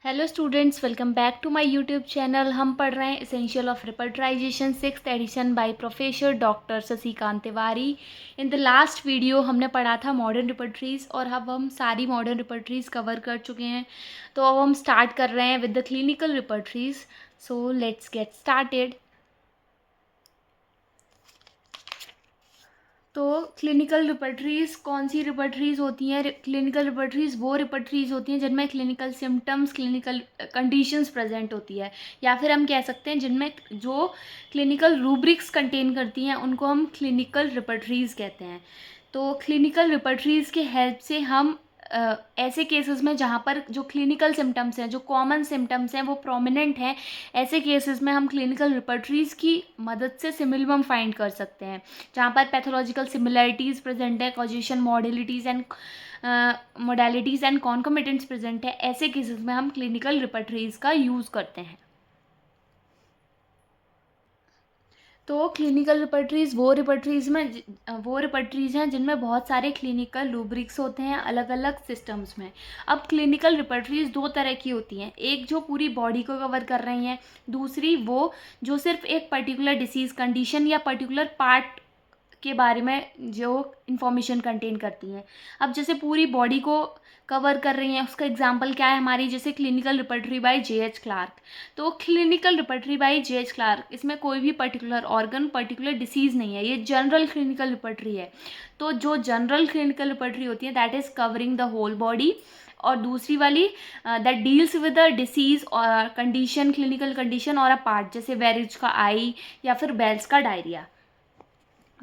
Hello students, welcome back to my YouTube channel. हम पढ़ रहे हैं essential of repertorisation 6th edition by professor doctor Shashikant Tiwari. In the last video हमने पढ़ा था मॉडर्न रिपर्टरीज और अब हम सारी मॉडर्न रिपर्टरीज कवर कर चुके हैं। तो अब हम स्टार्ट कर रहे हैं with the clinical repertories. So let's get started. तो क्लिनिकल रिपर्टरीज कौन सी रिपर्टरीज होती हैं? क्लिनिकल रिपर्टरीज वो रिपर्टरीज होती हैं जिनमें clinical symptoms, clinical conditions present होती है, या फिर हम कह सकते हैं जिनमें जो क्लिनिकल रूब्रिक्स कंटेन करती हैं उनको हम क्लिनिकल रिपर्टरीज कहते हैं। तो क्लिनिकल रिपर्टरीज के हेल्प से हम ऐसे केसेस में जहाँ पर जो क्लिनिकल सिम्टम्स हैं, जो कॉमन सिम्टम्स हैं वो प्रोमिनेंट हैं, ऐसे केसेस में हम क्लिनिकल रिपर्टरीज की मदद से सिमिलम फाइंड कर सकते हैं। जहाँ पर पैथोलॉजिकल सिमिलरिटीज़ प्रेजेंट है, कॉजिशन मोडेलिटीज़ एंड कॉन्कोमिटेंट्स प्रेजेंट है, ऐसे केसेस में हम क्लिनिकल रिपर्टरीज का यूज़ करते हैं। तो क्लिनिकल रिपर्टरीज वो रिपर्टरीज हैं जिनमें बहुत सारे क्लिनिकल रूब्रिक्स होते हैं अलग अलग सिस्टम्स में। अब क्लिनिकल रिपर्टरीज दो तरह की होती हैं, एक जो पूरी बॉडी को कवर कर रही हैं, दूसरी वो जो सिर्फ एक पर्टिकुलर डिसीज़ कंडीशन या पर्टिकुलर पार्ट के बारे में जो इन्फॉर्मेशन कंटेन करती हैं। अब जैसे पूरी बॉडी को कवर कर रही हैं, उसका एग्जांपल क्या है हमारी, जैसे clinical repertory by J H. Clarke. तो clinical repertory by J H. Clarke, इसमें कोई भी पर्टिकुलर ऑर्गन, पर्टिकुलर डिसीज़ नहीं है, ये जनरल क्लिनिकल रिपर्टरी है। तो जो जनरल क्लिनिकल रिपर्टरी होती है that is covering the whole body, और दूसरी वाली that deals with a disease और कंडीशन, क्लिनिकल कंडीशन और अ पार्ट, जैसे वेरिज का आई या फिर बेल्स का डायरिया।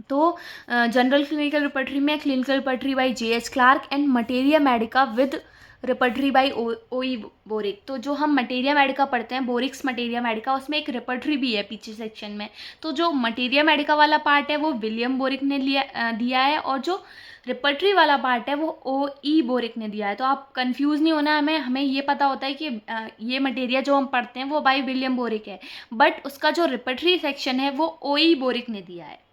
तो जनरल क्लिनिकल रिपर्टरी में clinical repertory by J H. Clarke and materia medica with repertory by O E. Boericke. तो जो हम मटेरिया मेडिका पढ़ते हैं, बोरिक्स मटेरिया मेडिका, उसमें एक रिपर्टरी भी है पीछे सेक्शन में। तो जो मटेरिया मेडिका वाला पार्ट है वो विलियम बोरिक ने दिया है, और जो रिपर्टरी वाला पार्ट है वो ओ.ई. बोरिक ने दिया है। तो आप कंफ्यूज नहीं होना, हमें ये पता होता है कि ये मटेरिया जो हम पढ़ते हैं वो बाय विलियम बोरिक है, बट उसका जो रिपर्टरी सेक्शन है वो ओ.ई. बोरिक ने दिया है।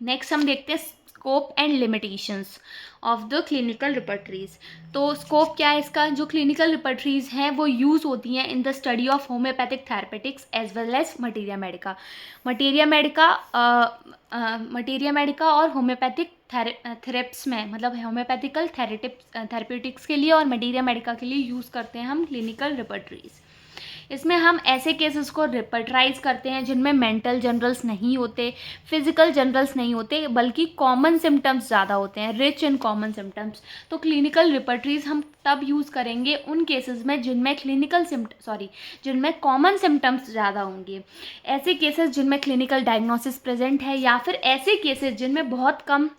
नेक्स्ट हम देखते हैं scope and limitations of the clinical repertories. तो स्कोप क्या है इसका? जो क्लिनिकल रिपर्टरीज हैं वो यूज़ होती हैं in the study of homeopathic therapeutics as well as materia medica. Materia medica और होम्योपैथिक थेरेप्स में, मतलब होम्योपैथिकल थेरेपेटिक्स के लिए और मटेरिया मेडिका के लिए यूज़ करते हैं हम क्लिनिकल रिपर्टरीज। इसमें हम ऐसे केसेस को रिपर्टराइज करते हैं जिनमें मेंटल जनरल्स नहीं होते, फिजिकल जनरल्स नहीं होते, बल्कि कॉमन सिम्टम्स ज़्यादा होते हैं, रिच इन कॉमन सिम्टम्स। तो क्लिनिकल रिपर्टरीज हम तब यूज़ करेंगे उन केसेस में जिनमें कॉमन सिम्टम्स ज़्यादा होंगे, ऐसे केसेस जिनमें क्लिनिकल डायग्नोसिस प्रेजेंट है, या फिर ऐसे केसेस जिनमें बहुत कम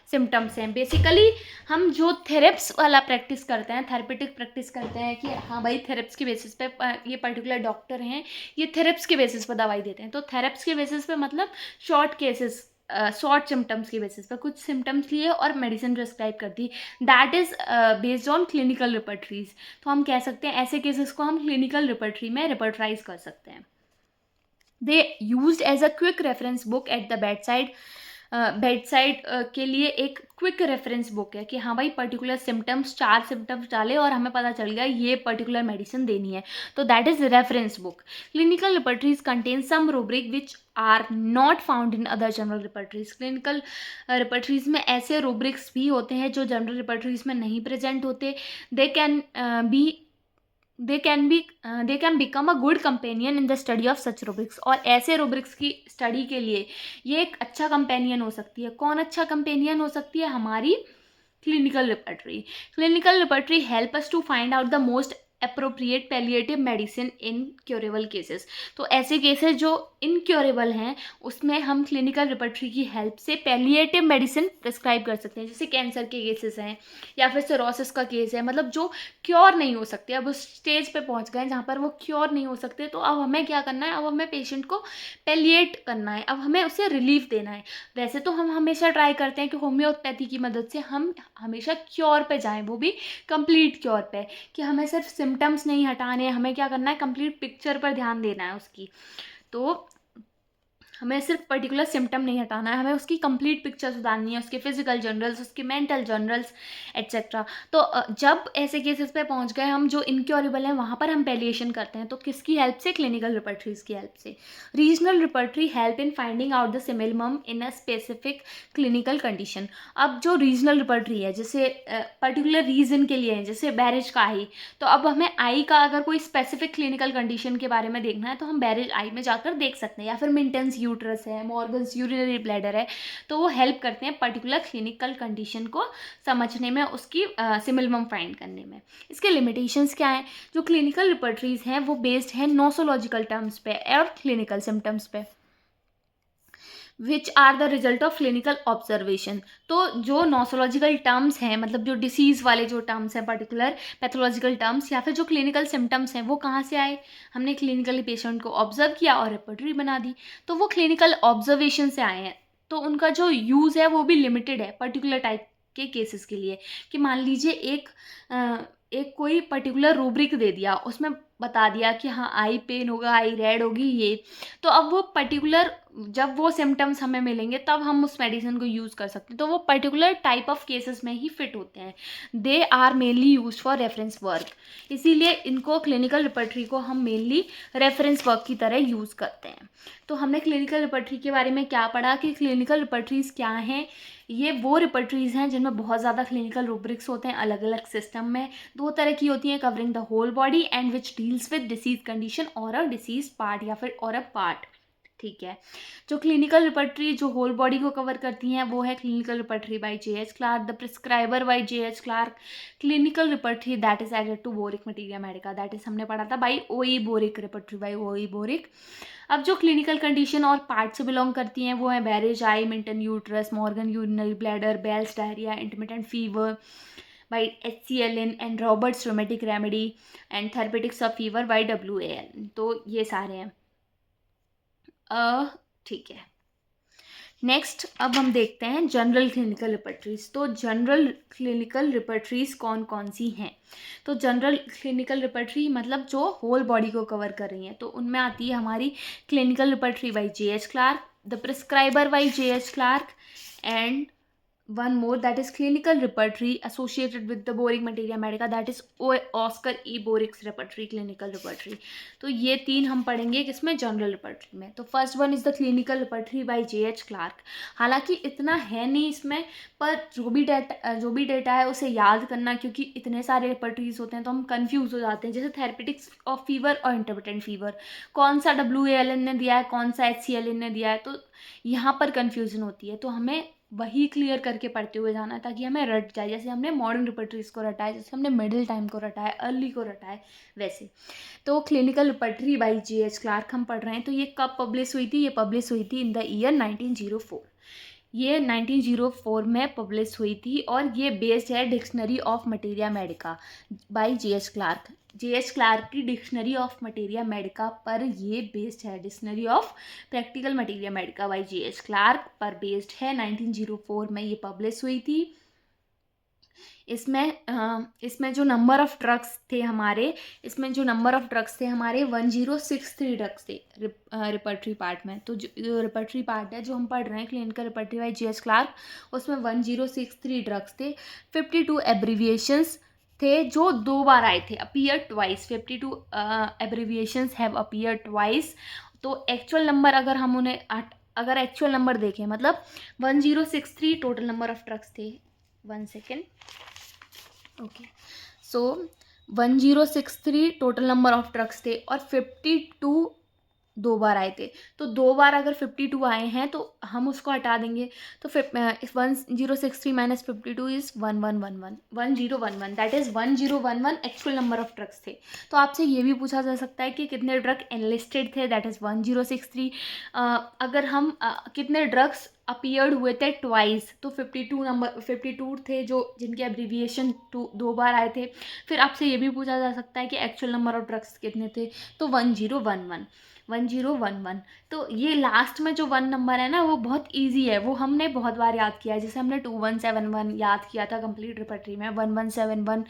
सिम्टम्स हैं। बेसिकली हम जो थेरेप्स वाला प्रैक्टिस करते हैं, थेरेपेटिक प्रैक्टिस करते हैं कि हाँ भाई थेरेप्स के बेसिस पे ये पर्टिकुलर डॉक्टर हैं, ये थेरेप्स के बेसिस पे दवाई देते हैं। तो थेरेप्स के बेसिस पे मतलब शॉर्ट सिम्टम्स के बेसिस पे कुछ सिम्टम्स लिए और मेडिसिन प्रिस्क्राइब कर दी, that is based on clinical repertories. तो हम कह सकते हैं ऐसे केसेस को हम क्लिनिकल रिपर्टरी में रिपर्टराइज कर सकते हैं। They use as a quick reference book at the bed side के लिए एक क्विक रेफरेंस बुक है कि हाँ भाई पर्टिकुलर सिम्टम्स, 4 सिम्टम्स डाले और हमें पता चल गया ये पर्टिकुलर मेडिसिन देनी है, तो that is reference book. Clinical repertories contain some rubric which are not found in other general repertories. Clinical repertories में ऐसे रूब्रिक्स भी होते हैं जो जनरल रिपर्टरीज में नहीं प्रेजेंट होते। They can be they can become a good companion in the study of such rubrics. और ऐसे रूब्रिक्स की स्टडी के लिए ये एक अच्छा कंपेनियन हो सकती है। कौन अच्छा कंपेनियन हो सकती है? हमारी clinical repertory. Clinical repertory help us to find out the most appropriate palliative medicine in curable cases. तो ऐसे केसेस जो इनक्योरेबल हैं उसमें हम क्लिनिकल रिपर्टरी की हेल्प से पैलिएटिव मेडिसिन प्रिस्क्राइब कर सकते हैं, जैसे कैंसर के केसेस हैं या फिर सिरोसिस का केस है, मतलब जो क्योर नहीं हो सकते, अब उस स्टेज पे पहुंच गए जहाँ पर वो क्योर नहीं हो सकते, तो अब हमें क्या करना है? अब हमें पेशेंट को पैलिएट करना है, अब हमें उसे रिलीफ देना है। वैसे तो हम हमेशा ट्राई करते हैं कि होम्योपैथी की मदद से हम हमेशा क्योर पे जाएं, वो भी कंप्लीट क्योर पे, कि हमें सिर्फ सिम्टम्स नहीं हटाने, हमें क्या करना है? कंप्लीट पिक्चर पर ध्यान देना है उसकी। तो हमें सिर्फ पर्टिकुलर सिम्टम नहीं हटाना है, हमें उसकी कंप्लीट पिक्चर सुधारनी है, उसके फिजिकल जनरल्स, उसके मेंटल जनरल्स एट्सेट्रा। तो जब ऐसे केसेस पे पहुंच गए हम जो इनक्योरेबल हैं, वहाँ पर हम पैलिएशन करते हैं। तो किसकी हेल्प से? क्लिनिकल रिपर्टरीज की हेल्प से। Regional repertory help in finding out the simillimum in a specific clinical condition. अब जो रीजनल रिपर्टरी है, जैसे पर्टिकुलर रीजन के लिए है, जैसे बैरेज का आई, तो अब हमें आई का अगर कोई स्पेसिफिक क्लिनिकल कंडीशन के बारे में देखना है तो हम बैरेज आई में जाकर देख सकते हैं, या फिर मिंटन्स यूट्रस है, मॉर्गन्स यूरिनरी ब्लैडर है, तो वो हेल्प करते हैं पर्टिकुलर क्लिनिकल कंडीशन को समझने में, उसकी सिमिलम फाइंड करने में। इसके लिमिटेशंस क्या हैं? जो क्लिनिकल रिपर्टरीज हैं वो बेस्ड है नोसोलॉजिकल टर्म्स पे और क्लिनिकल सिम्टम्स पे, which are the result of clinical observation. तो जो नोसोलॉजिकल टर्म्स हैं, मतलब जो डिसीज़ वाले जो टर्म्स हैं, पर्टिकुलर पैथोलॉजिकल टर्म्स, या फिर जो क्लिनिकल सिम्टम्स हैं, वो कहाँ से आए? हमने क्लिनिकली पेशेंट को ऑब्जर्व किया और रिपोर्टरी बना दी, तो वो क्लिनिकल ऑब्जर्वेशन से आए हैं। तो उनका जो यूज़ है वो भी लिमिटेड है पर्टिकुलर टाइप के केसेस के लिए, कि मान लीजिए एक कोई पर्टिकुलर रूब्रिक दे दिया, उसमें बता दिया कि हाँ आई पेन होगा, आई रेड होगी, ये, तो अब वो पर्टिकुलर जब वो सिम्टम्स हमें मिलेंगे तब हम उस मेडिसिन को यूज़ कर सकते हैं। तो वो पर्टिकुलर टाइप ऑफ केसेस में ही फिट होते हैं। They are mainly use for reference work, इसीलिए इनको क्लिनिकल रिपर्टरी को हम मेनली रेफरेंस वर्क की तरह यूज़ करते हैं। तो हमने क्लिनिकल रिपर्टरी के बारे में क्या पढ़ा कि क्लिनिकल रिपर्टरीज क्या हैं? ये वो रिपर्टरीज हैं जिनमें बहुत ज़्यादा क्लिनिकल रूब्रिक्स होते हैं अलग अलग सिस्टम में। दो तरह की होती हैं, covering the whole body and which deals with disease condition और अ डिसीज पार्ट, या फिर और अ पार्ट। ठीक है, जो क्लिनिकल रिपर्टरी जो होल बॉडी को कवर करती हैं वो है clinical repertory by J.H. Clarke, the prescriber by J.H. Clarke, clinical repertory that is added to Boericke materia medica, that is हमने पढ़ा था by O.E. Boericke, repertory by O.E. Boericke. अब जो क्लिनिकल कंडीशन और पार्ट से belong करती हैं वो है Berridge eye, Minton uterus, Morgan urinary bladder, Bell's diarrhoea, intermittent fever by HCLN and Robert's rheumatic remedy and therapeutics of fever by WAL। तो ये सारे हैं। ठीक है, नेक्स्ट अब हम देखते हैं जनरल क्लिनिकल रिपर्टरीज। तो जनरल क्लिनिकल रिपर्टरीज कौन कौन सी हैं? तो जनरल क्लिनिकल रिपर्टरी मतलब जो होल बॉडी को कवर कर रही हैं, तो उनमें आती है हमारी clinical repertory by J.H. Clarke, the prescriber by J.H. Clarke, and one more, that is clinical repertory associated with the Boehringer Materia Medica, that is Oscar E. Boerig's repertory, clinical repertory। तो ये तीन हम पढ़ेंगे किसमें? General repertory में। तो first one is the clinical repertory by J.H. Clarke. हालांकि इतना है नहीं इसमें, पर जो भी डेटा है उसे याद करना, क्योंकि इतने सारे रिपर्टरीज होते हैं तो हम कंफ्यूज हो जाते हैं। जैसे थेरेपेटिक्स ऑफ फीवर और इंटरमिटेंट फीवर, कौन सा WALN ने दिया है, कौन सा HCLN ने दिया है, तो यहाँ पर कंफ्यूजन होती है। तो हमें वही क्लियर करके पढ़ते हुए जाना है ताकि हमें रट जाए, जैसे हमने मॉडर्न रिपर्टरीज को रटा है, जैसे हमने मिडिल टाइम को रटा है, अर्ली को रटा है, वैसे। तो clinical repertory by J.H. Clark हम पढ़ रहे हैं। तो ये कब पब्लिश हुई थी? ये पब्लिश हुई थी इन द ईयर 1904। ये 1904 में पब्लिश हुई थी और ये बेस्ड है dictionary of materia medica by J.H. Clarke. J.H. Clarke की डिक्शनरी ऑफ मटेरिया मेडिका पर ये बेस्ड है। Dictionary of practical materia medica by J.H. Clarke पर बेस्ड है। 1904 में ये पब्लिश हुई थी। इसमें जो नंबर ऑफ ड्रग्स थे हमारे, 1063 ड्रग्स थे रिपर्टरी पार्ट में। तो जो रिपर्टरी पार्ट है जो हम पढ़ रहे हैं clinical repertory by J.H. Clark, उसमें 1063 ड्रग्स थे, 52 एब्रीविएशंस थे जो 2 बार आए थे, appear twice. 52 abbreviations have appear twice. तो एक्चुअल नंबर अगर एक्चुअल नंबर देखें, मतलब 1063 टोटल नंबर ऑफ ड्रग्स थे। 1 second, okay, so 1063 total number of drugs थे और 52 2 बार आए थे। तो 2 बार अगर 52 आए हैं तो हम उसको हटा देंगे, तो 1063 minus 52 is 1011 that is 1011 actual number of drugs थे। तो आपसे ये भी पूछा जा सकता है कि कितने ड्रग एनलिस्टेड थे, दैट इज 1063। अगर हम कितने ड्रग्स अपीयर्ड हुए थे ट्वाइस, तो 52 थे जो जिनके एब्रीविएशन 2 बार आए थे। फिर आपसे ये भी पूछा जा सकता है कि एक्चुअल नंबर ऑफ ड्रग्स कितने थे, तो 1011। तो ये लास्ट में जो 1 नंबर है ना वो बहुत इजी है, वो हमने बहुत बार याद किया है। जैसे हमने 2171 याद किया था कंप्लीट रिपर्टरी में, 1171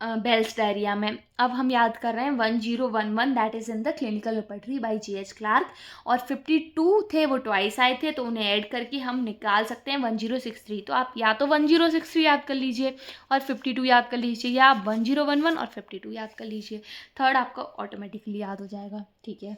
बेल्स डायरिया में। अब हम याद कर रहे हैं 1011 that is in the clinical repertory by G.H. Clarke, और 52 थे वो ट्वाइस आए थे, तो उन्हें ऐड करके हम निकाल सकते हैं 1063। तो आप या तो 1063 याद कर लीजिए और 52 याद कर लीजिए, या आप 1011 और 52 याद कर लीजिए, थर्ड आपका ऑटोमेटिकली याद हो जाएगा। ठीक है,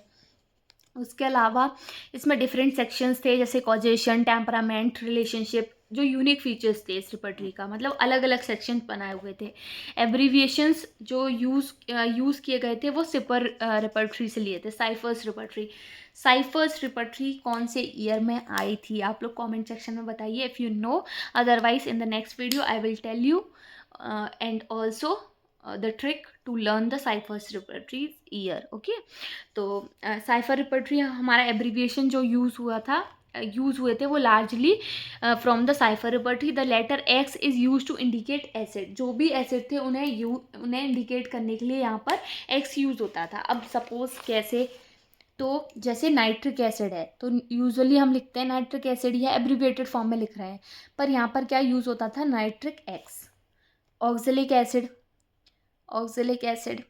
उसके अलावा इसमें डिफरेंट सेक्शंस थे, जैसे कॉजेशन, टेम्परामेंट, रिलेशनशिप, जो यूनिक फीचर्स थे इस रिपर्टरी का, मतलब अलग अलग सेक्शन बनाए हुए थे। एब्रीविएशंस जो यूज़ किए गए थे वो सिपर रिपर्टरी से लिए थे। साइफर्स रिपर्टरी, साइफर्स रिपर्टरी कौन से ईयर में आई थी, आप लोग कमेंट सेक्शन में बताइए if you know, otherwise in the next video I will tell you and also the trick to learn the ciphers repertory year. Okay, तो साइफर रिपर्टरी हमारा एब्रीविएशन जो यूज़ हुए थे वो largely from the cipher repertory. The letter X is use to indicate acid, जो भी acid थे उन्हें इंडिकेट करने के लिए यहाँ पर एक्स यूज़ होता था। अब सपोज कैसे, तो जैसे नाइट्रिक एसिड है तो यूजुअली हम लिखते हैं नाइट्रिक एसिड, या एब्रीविएटेड फॉर्म में लिख रहे हैं, पर यहाँ पर क्या यूज़ होता था, nitric x. Oxalic acid, oxalic acid,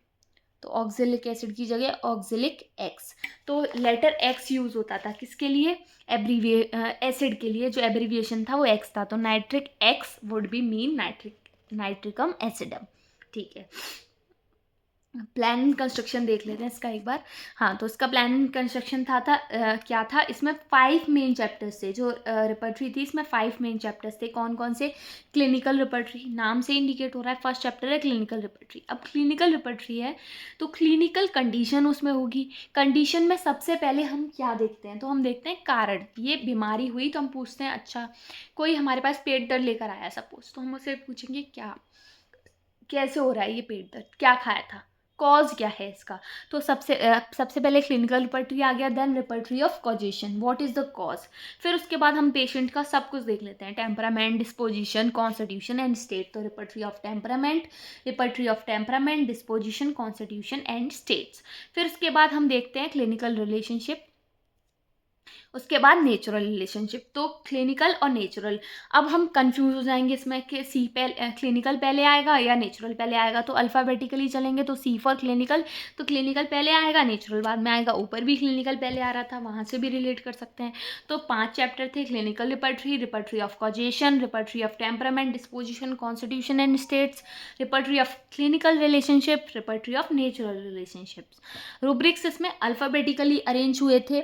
तो ऑक्जेलिक एसिड की जगह ऑक्जेलिक एक्स, तो लेटर एक्स यूज़ होता था किसके लिए, एसिड के लिए, जो एब्रीविएशन था वो एक्स था, तो nitric x would be mean nitricum एसिडम। ठीक है, प्लान एंड कंस्ट्रक्शन देख लेते हैं इसका एक बार। हाँ, तो इसका प्लान एंड कंस्ट्रक्शन क्या था, इसमें 5 मेन चैप्टर्स थे। जो रिपर्टरी थी इसमें 5 मेन चैप्टर्स थे। कौन कौन से, क्लिनिकल रिपर्टरी, नाम से इंडिकेट हो रहा है, फर्स्ट चैप्टर है क्लिनिकल रिपर्टरी। अब क्लिनिकल रिपर्टरी है तो क्लिनिकल कंडीशन उसमें होगी। कंडीशन में सबसे पहले हम क्या देखते हैं, तो हम देखते हैं कारण, ये बीमारी हुई तो हम पूछते हैं, अच्छा कोई हमारे पास पेट दर्द लेकर आया सपोज, तो हम उससे पूछेंगे क्या, कैसे हो रहा है ये पेट दर्द, क्या खाया था, कॉज क्या है इसका। तो सबसे पहले क्लिनिकल रिपर्टरी आ गया, then repertory of causation, what is the cause. फिर उसके बाद हम पेशेंट का सब कुछ देख लेते हैं, temperament, disposition, constitution and state. तो repertory of temperament, disposition, constitution and states. फिर उसके बाद हम देखते हैं क्लिनिकल रिलेशनशिप, उसके बाद नेचुरल रिलेशनशिप। तो क्लिनिकल और नेचुरल, अब हम कंफ्यूज हो जाएंगे इसमें कि क्लिनिकल पहले आएगा या नेचुरल पहले आएगा, तो अल्फ़ाबेटिकली चलेंगे, तो सी फॉर क्लिनिकल, तो क्लिनिकल पहले आएगा, नेचुरल बाद में आएगा। ऊपर भी क्लिनिकल पहले आ रहा था, वहाँ से भी रिलेट कर सकते हैं। तो 5 चैप्टर थे, clinical repertory, repertory of causation, repertory of temperament, disposition, constitution and states, repertory of clinical relationship, repertory of natural relationships. Rubrics इसमें अल्फ़ाबेटिकली अरेंज हुए थे,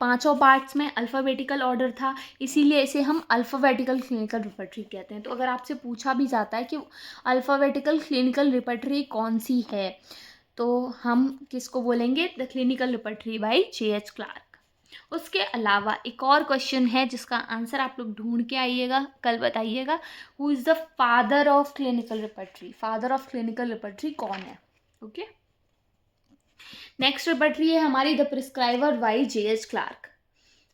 5 पार्ट्स में अल्फ़ाबेटिकल ऑर्डर था, इसीलिए इसे हम अल्फ़ाबेटिकल क्लिनिकल रिपर्टरी कहते हैं। तो अगर आपसे पूछा भी जाता है कि अल्फ़ाबेटिकल क्लिनिकल रिपर्टरी कौन सी है, तो हम किसको बोलेंगे, the clinical repertory by G.H. Clarke. उसके अलावा एक और क्वेश्चन है जिसका आंसर आप लोग ढूंढ के आइएगा, कल बताइएगा, who is the father of clinical repertory, father of clinical repertory कौन है। ओके, नेक्स्ट रिपर्टरी है हमारी the prescriber by G.H. Clarke,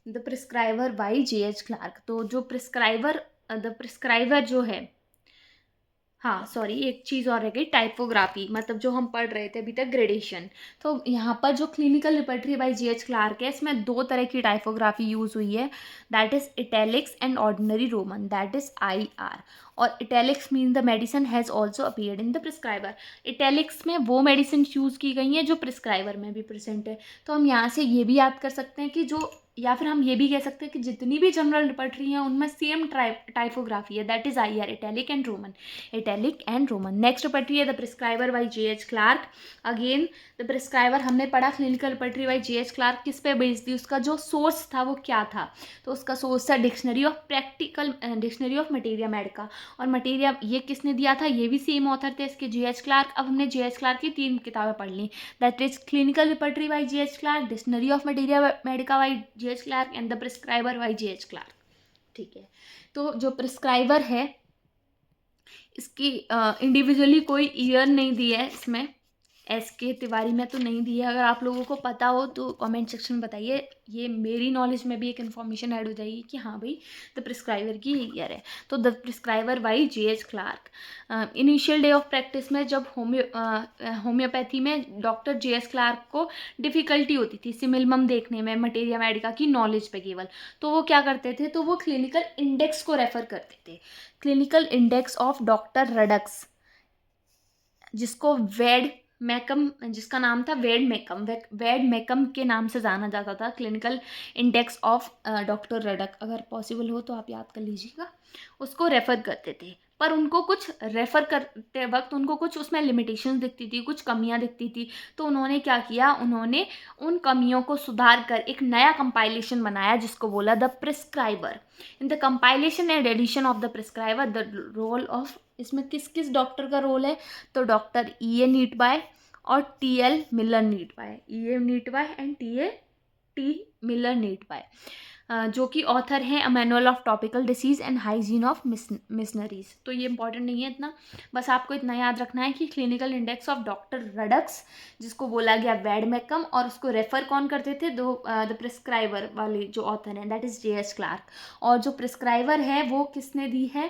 the prescriber by G.H. Clarke. तो जो द प्रिस्क्राइबर जो है, हाँ सॉरी एक चीज़ और रह गई, टाइपोग्राफी, मतलब जो हम पढ़ रहे थे अभी तक, ग्रेडेशन। तो यहाँ पर जो clinical repertory by G.H. Clark है, इसमें 2 तरह की टाइपोग्राफी यूज़ हुई है, that is italics and ordinary Roman, that is IR। और italics mean the medicine has also appeared in the prescriber. Italics में वो मेडिसिन यूज़ की गई हैं जो प्रिस्क्राइबर में भी प्रेजेंट है। तो हम यहाँ से ये भी याद कर सकते हैं कि जो, या फिर हम ये भी कह सकते हैं कि जितनी भी जनरल रिपर्टरी हैं उनमें सेम टाइपोग्राफी है, that is IR, italic and roman, italic and roman. Next repertory है the prescriber by G.H. Clarke. Again the prescriber हमने पढ़ा, clinical repertory by G.H. Clark किस पे बेस्ड थी, उसका जो सोर्स था वो क्या था, तो उसका सोर्स था डिक्शनरी ऑफ मटेरिया मेडिका। और मटेरिया ये किसने दिया था, ये भी सेम ऑथर थे इसके, G.H. क्लार्क। अब हमने G.H. क्लार्क की 3 किताबें पढ़ ली, that is clinical repertory by G.H. Clarke, dictionary of materia medica by G.H. Clarke and the prescriber by G.H. Clarke. ठीक है, तो जो प्रिस्क्राइबर है इसकी इंडिविजुअली कोई ईयर नहीं दी है इसमें, SK तिवारी में तो नहीं दी है। अगर आप लोगों को पता हो तो कमेंट सेक्शन में बताइए, ये मेरी नॉलेज में भी एक इन्फॉर्मेशन ऐड हो जाएगी कि हाँ भाई द प्रिस्क्राइबर की ईयर है। तो the prescriber by G.H. Clarke. Initial day of practice में जब होम्योपैथी में डॉक्टर G.H. क्लार्क को डिफ़िकल्टी होती थी सिमिलमम देखने में, मटेरिया मेडिका की नॉलेज पे केवल, तो वो क्या करते थे, तो वो क्लिनिकल इंडेक्स को रेफ़र करते थे, क्लिनिकल इंडेक्स ऑफ डॉक्टर रडक्स, जिसको जिसका नाम था वेड मैकम के नाम से जाना जाता था, क्लिनिकल इंडेक्स ऑफ डॉक्टर रडक, अगर पॉसिबल हो तो आप याद कर लीजिएगा, उसको रेफ़र करते थे। पर उनको कुछ रेफ़र करते वक्त उनको कुछ उसमें लिमिटेशंस दिखती थी, कुछ कमियां दिखती थी। तो उन्होंने क्या किया, उन्होंने उन कमियों को सुधार कर एक नया कंपाइलेशन बनाया जिसको बोला the prescriber. In the compilation and edition of the prescriber the role of, इसमें किस किस डॉक्टर का रोल है, तो डॉक्टर E.A. नीटबाय और T.L. Miller Neatby, E.A. Neatby and T Miller Neatby, जो कि ऑथर हैं a manual of topical disease and hygiene of missionaries. तो ये इंपॉर्टेंट नहीं है इतना, बस आपको इतना याद रखना है कि क्लिनिकल इंडेक्स ऑफ डॉक्टर रडक्स, जिसको बोला गया वेड मैकम, और उसको रेफर कौन करते थे, द प्रिस्क्राइबर वाले जो ऑथर हैं दैट इज J.H. क्लार्क, और जो प्रिस्क्राइबर है वो किसने दी है,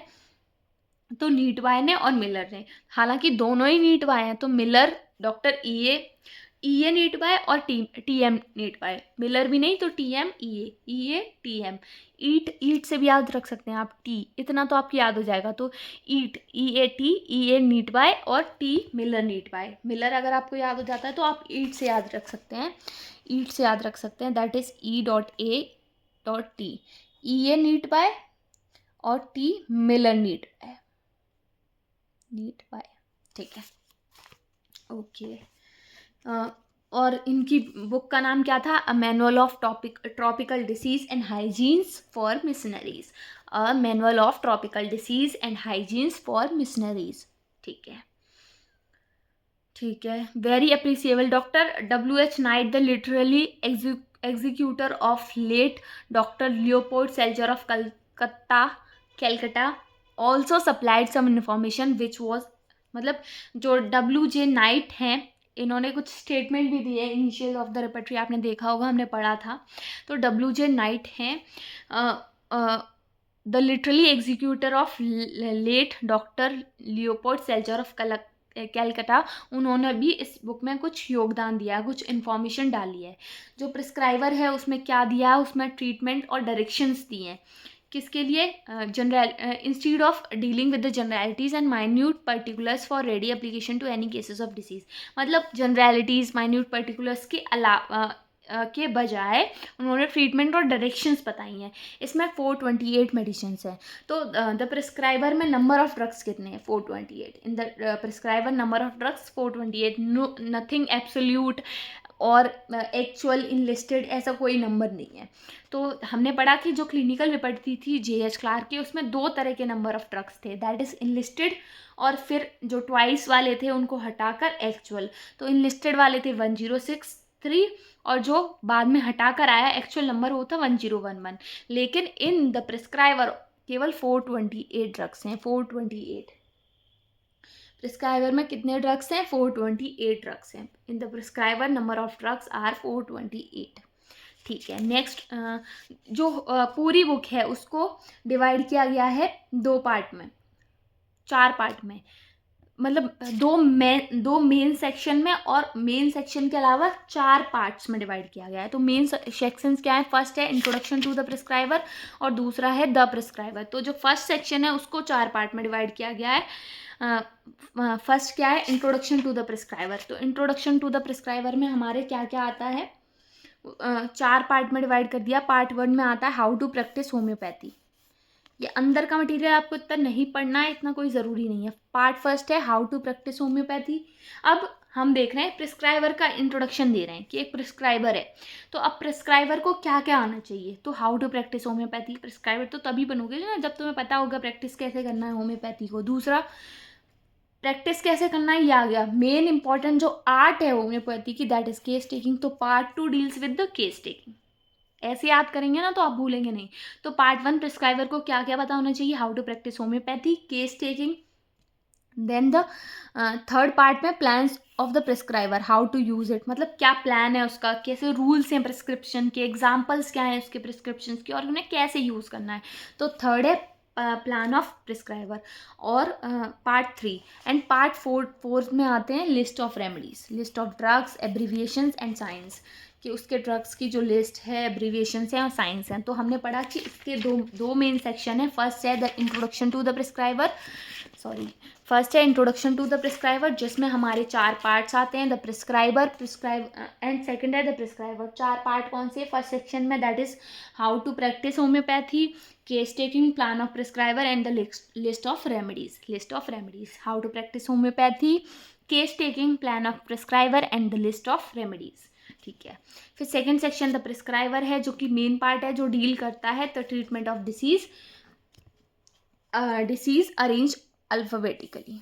तो नीटबाय ने और मिलर ने। हालांकि दोनों ही नीटबाय हैं, तो मिलर डॉक्टर E.A. नीटबाय और T.M. नीटबाय, मिलर भी नहीं तो T.M. E.A. T.M. ईट से भी याद रख सकते हैं आप, टी इतना तो आपको याद हो जाएगा, तो ईट E.A.T. E.A. नीटबाय और T मिलर नीटबाय। मिलर अगर आपको याद हो जाता है तो आप ईट से याद रख सकते हैं, ईट से याद रख सकते हैं, that is E.A.T. E.A. Neatby और T मिलर नीटबाय, ठीक है, ओके। और इनकी बुक का नाम क्या था, a manual of tropical disease and hygienes for missionaries, a manual of tropical disease and hygienes for missionaries, ठीक है, ठीक है। Very appreciable doctor W.H. Knight, the literally executor of late doctor Leopold Salzer of Calcutta also supplied some information which was, मतलब जो W.J. Knight हैं इन्होंने कुछ statement भी दिए इनिशियल ऑफ द रेपर्टरी, आपने देखा होगा, हमने पढ़ा था। तो W.J. नाइट हैं the literally executor of late doctor Leopold Salzer of Calcutta, उन्होंने भी इस बुक में कुछ योगदान दिया, कुछ इन्फॉर्मेशन डाली है। जो प्रिस्क्राइबर है उसमें क्या दिया, उसमें ट्रीटमेंट और डायरेक्शंस दिए हैं, किसके लिए, instead of dealing with the generalities and minute particulars for ready application to any cases of disease, मतलब जनरलिटीज़ माइन्यूट पर्टिकुलर्स के अलावा के बजाय उन्होंने ट्रीटमेंट और डायरेक्शंस बताई हैं। इसमें 428 मेडिसिन्स हैं। तो द प्रिस्क्राइबर में नंबर ऑफ ड्रग्स कितने हैं, 428, इन the prescriber number of drugs 428, nothing absolute और एक्चुअल इनलिस्टेड, ऐसा कोई नंबर नहीं है। तो हमने पढ़ा कि जो क्लिनिकल रिपोर्ट थी J.H. क्लार्क की, उसमें 2 तरह के नंबर ऑफ ड्रग्स थे, दैट इज़ इनलिस्टेड, और फिर जो ट्वाइस वाले थे उनको हटाकर एक्चुअल। तो इनलिस्टेड वाले थे 1063 और जो बाद में हटाकर आया एक्चुअल नंबर वो था 1011। लेकिन इन द प्रिस्क्राइबर केवल 428 ड्रग्स हैं, 428। प्रिस्क्राइबर में कितने ड्रग्स हैं, 428 ड्रग्स हैं। In the prescriber number of drugs are 428, ठीक है। नेक्स्ट, जो पूरी बुक है उसको डिवाइड किया गया है 2 पार्ट में, 4 पार्ट में, मतलब दो मेन सेक्शन में, और मेन सेक्शन के अलावा 4 पार्ट्स में डिवाइड किया गया है। तो मेन सेक्शंस क्या है, फर्स्ट है इंट्रोडक्शन टू द प्रिस्क्राइबर और दूसरा है द प्रिस्क्राइबर। तो जो फर्स्ट सेक्शन है उसको 4 पार्ट में डिवाइड किया गया है। फर्स्ट क्या है, इंट्रोडक्शन टू द प्रिस्क्राइबर। तो इंट्रोडक्शन टू द प्रिस्क्राइबर में हमारे क्या क्या आता है, 4 पार्ट में डिवाइड कर दिया। पार्ट 1 में आता है हाउ टू प्रैक्टिस होम्योपैथी, ये अंदर का मटेरियल आपको इतना नहीं पढ़ना है, इतना कोई ज़रूरी नहीं है। पार्ट फर्स्ट है हाउ टू प्रैक्टिस होम्योपैथी। अब हम देख रहे हैं प्रिस्क्राइबर का इंट्रोडक्शन दे रहे हैं कि एक प्रिस्क्राइबर है, तो अब प्रिस्क्राइबर को क्या क्या आना चाहिए। तो how to practise homeopathy, prescriber तो तभी बनोगे ना जब तुम्हें पता होगा प्रैक्टिस कैसे करना है होम्योपैथी को। दूसरा, प्रैक्टिस कैसे करना है, ये आ गया। मेन इंपॉर्टेंट जो आर्ट है होम्योपैथी की, दैट इज केस टेकिंग। तो part 2 deals with the case taking. ऐसे याद करेंगे ना तो आप भूलेंगे नहीं। तो पार्ट 1 प्रिस्क्राइबर को क्या क्या पता होना चाहिए, how to practise homeopathy, case taking. Then the third part में plans of the prescriber, how to use it, मतलब क्या प्लान है उसका, कैसे रूल्स हैं प्रिस्क्रिप्शन के, एग्जाम्पल्स क्या हैं उसके प्रिस्क्रिप्शन के, और उन्हें कैसे यूज़ करना है। तो थर्ड है प्लान ऑफ प्रिस्क्राइबर। और पार्ट 3 एंड पार्ट 4 में आते हैं list of remedies, list of drugs, abbreviations and science, कि उसके ड्रग्स की जो लिस्ट है, एब्रीविएशंस हैं और साइंस हैं। तो हमने पढ़ा कि इसके दो मेन सेक्शन है। फर्स्ट है the introduction to the prescriber, first है इंट्रोडक्शन टू द प्रिस्क्राइबर, जिसमें हमारे 4 पार्ट्स आते हैं, द प्रिस्क्राइबर, एंड सेकंड है द प्रिस्क्राइबर। 4 पार्ट कौन से? फर्स्ट सेक्शन में that is how to practise homeopathy, case taking, plan of prescriber and the list of remedies. How to practise homeopathy, case taking, plan of prescriber and the list of remedies. ठीक है। फिर second section the prescriber है, जो कि main part है, जो deal करता है the treatment of disease arrange alphabetically.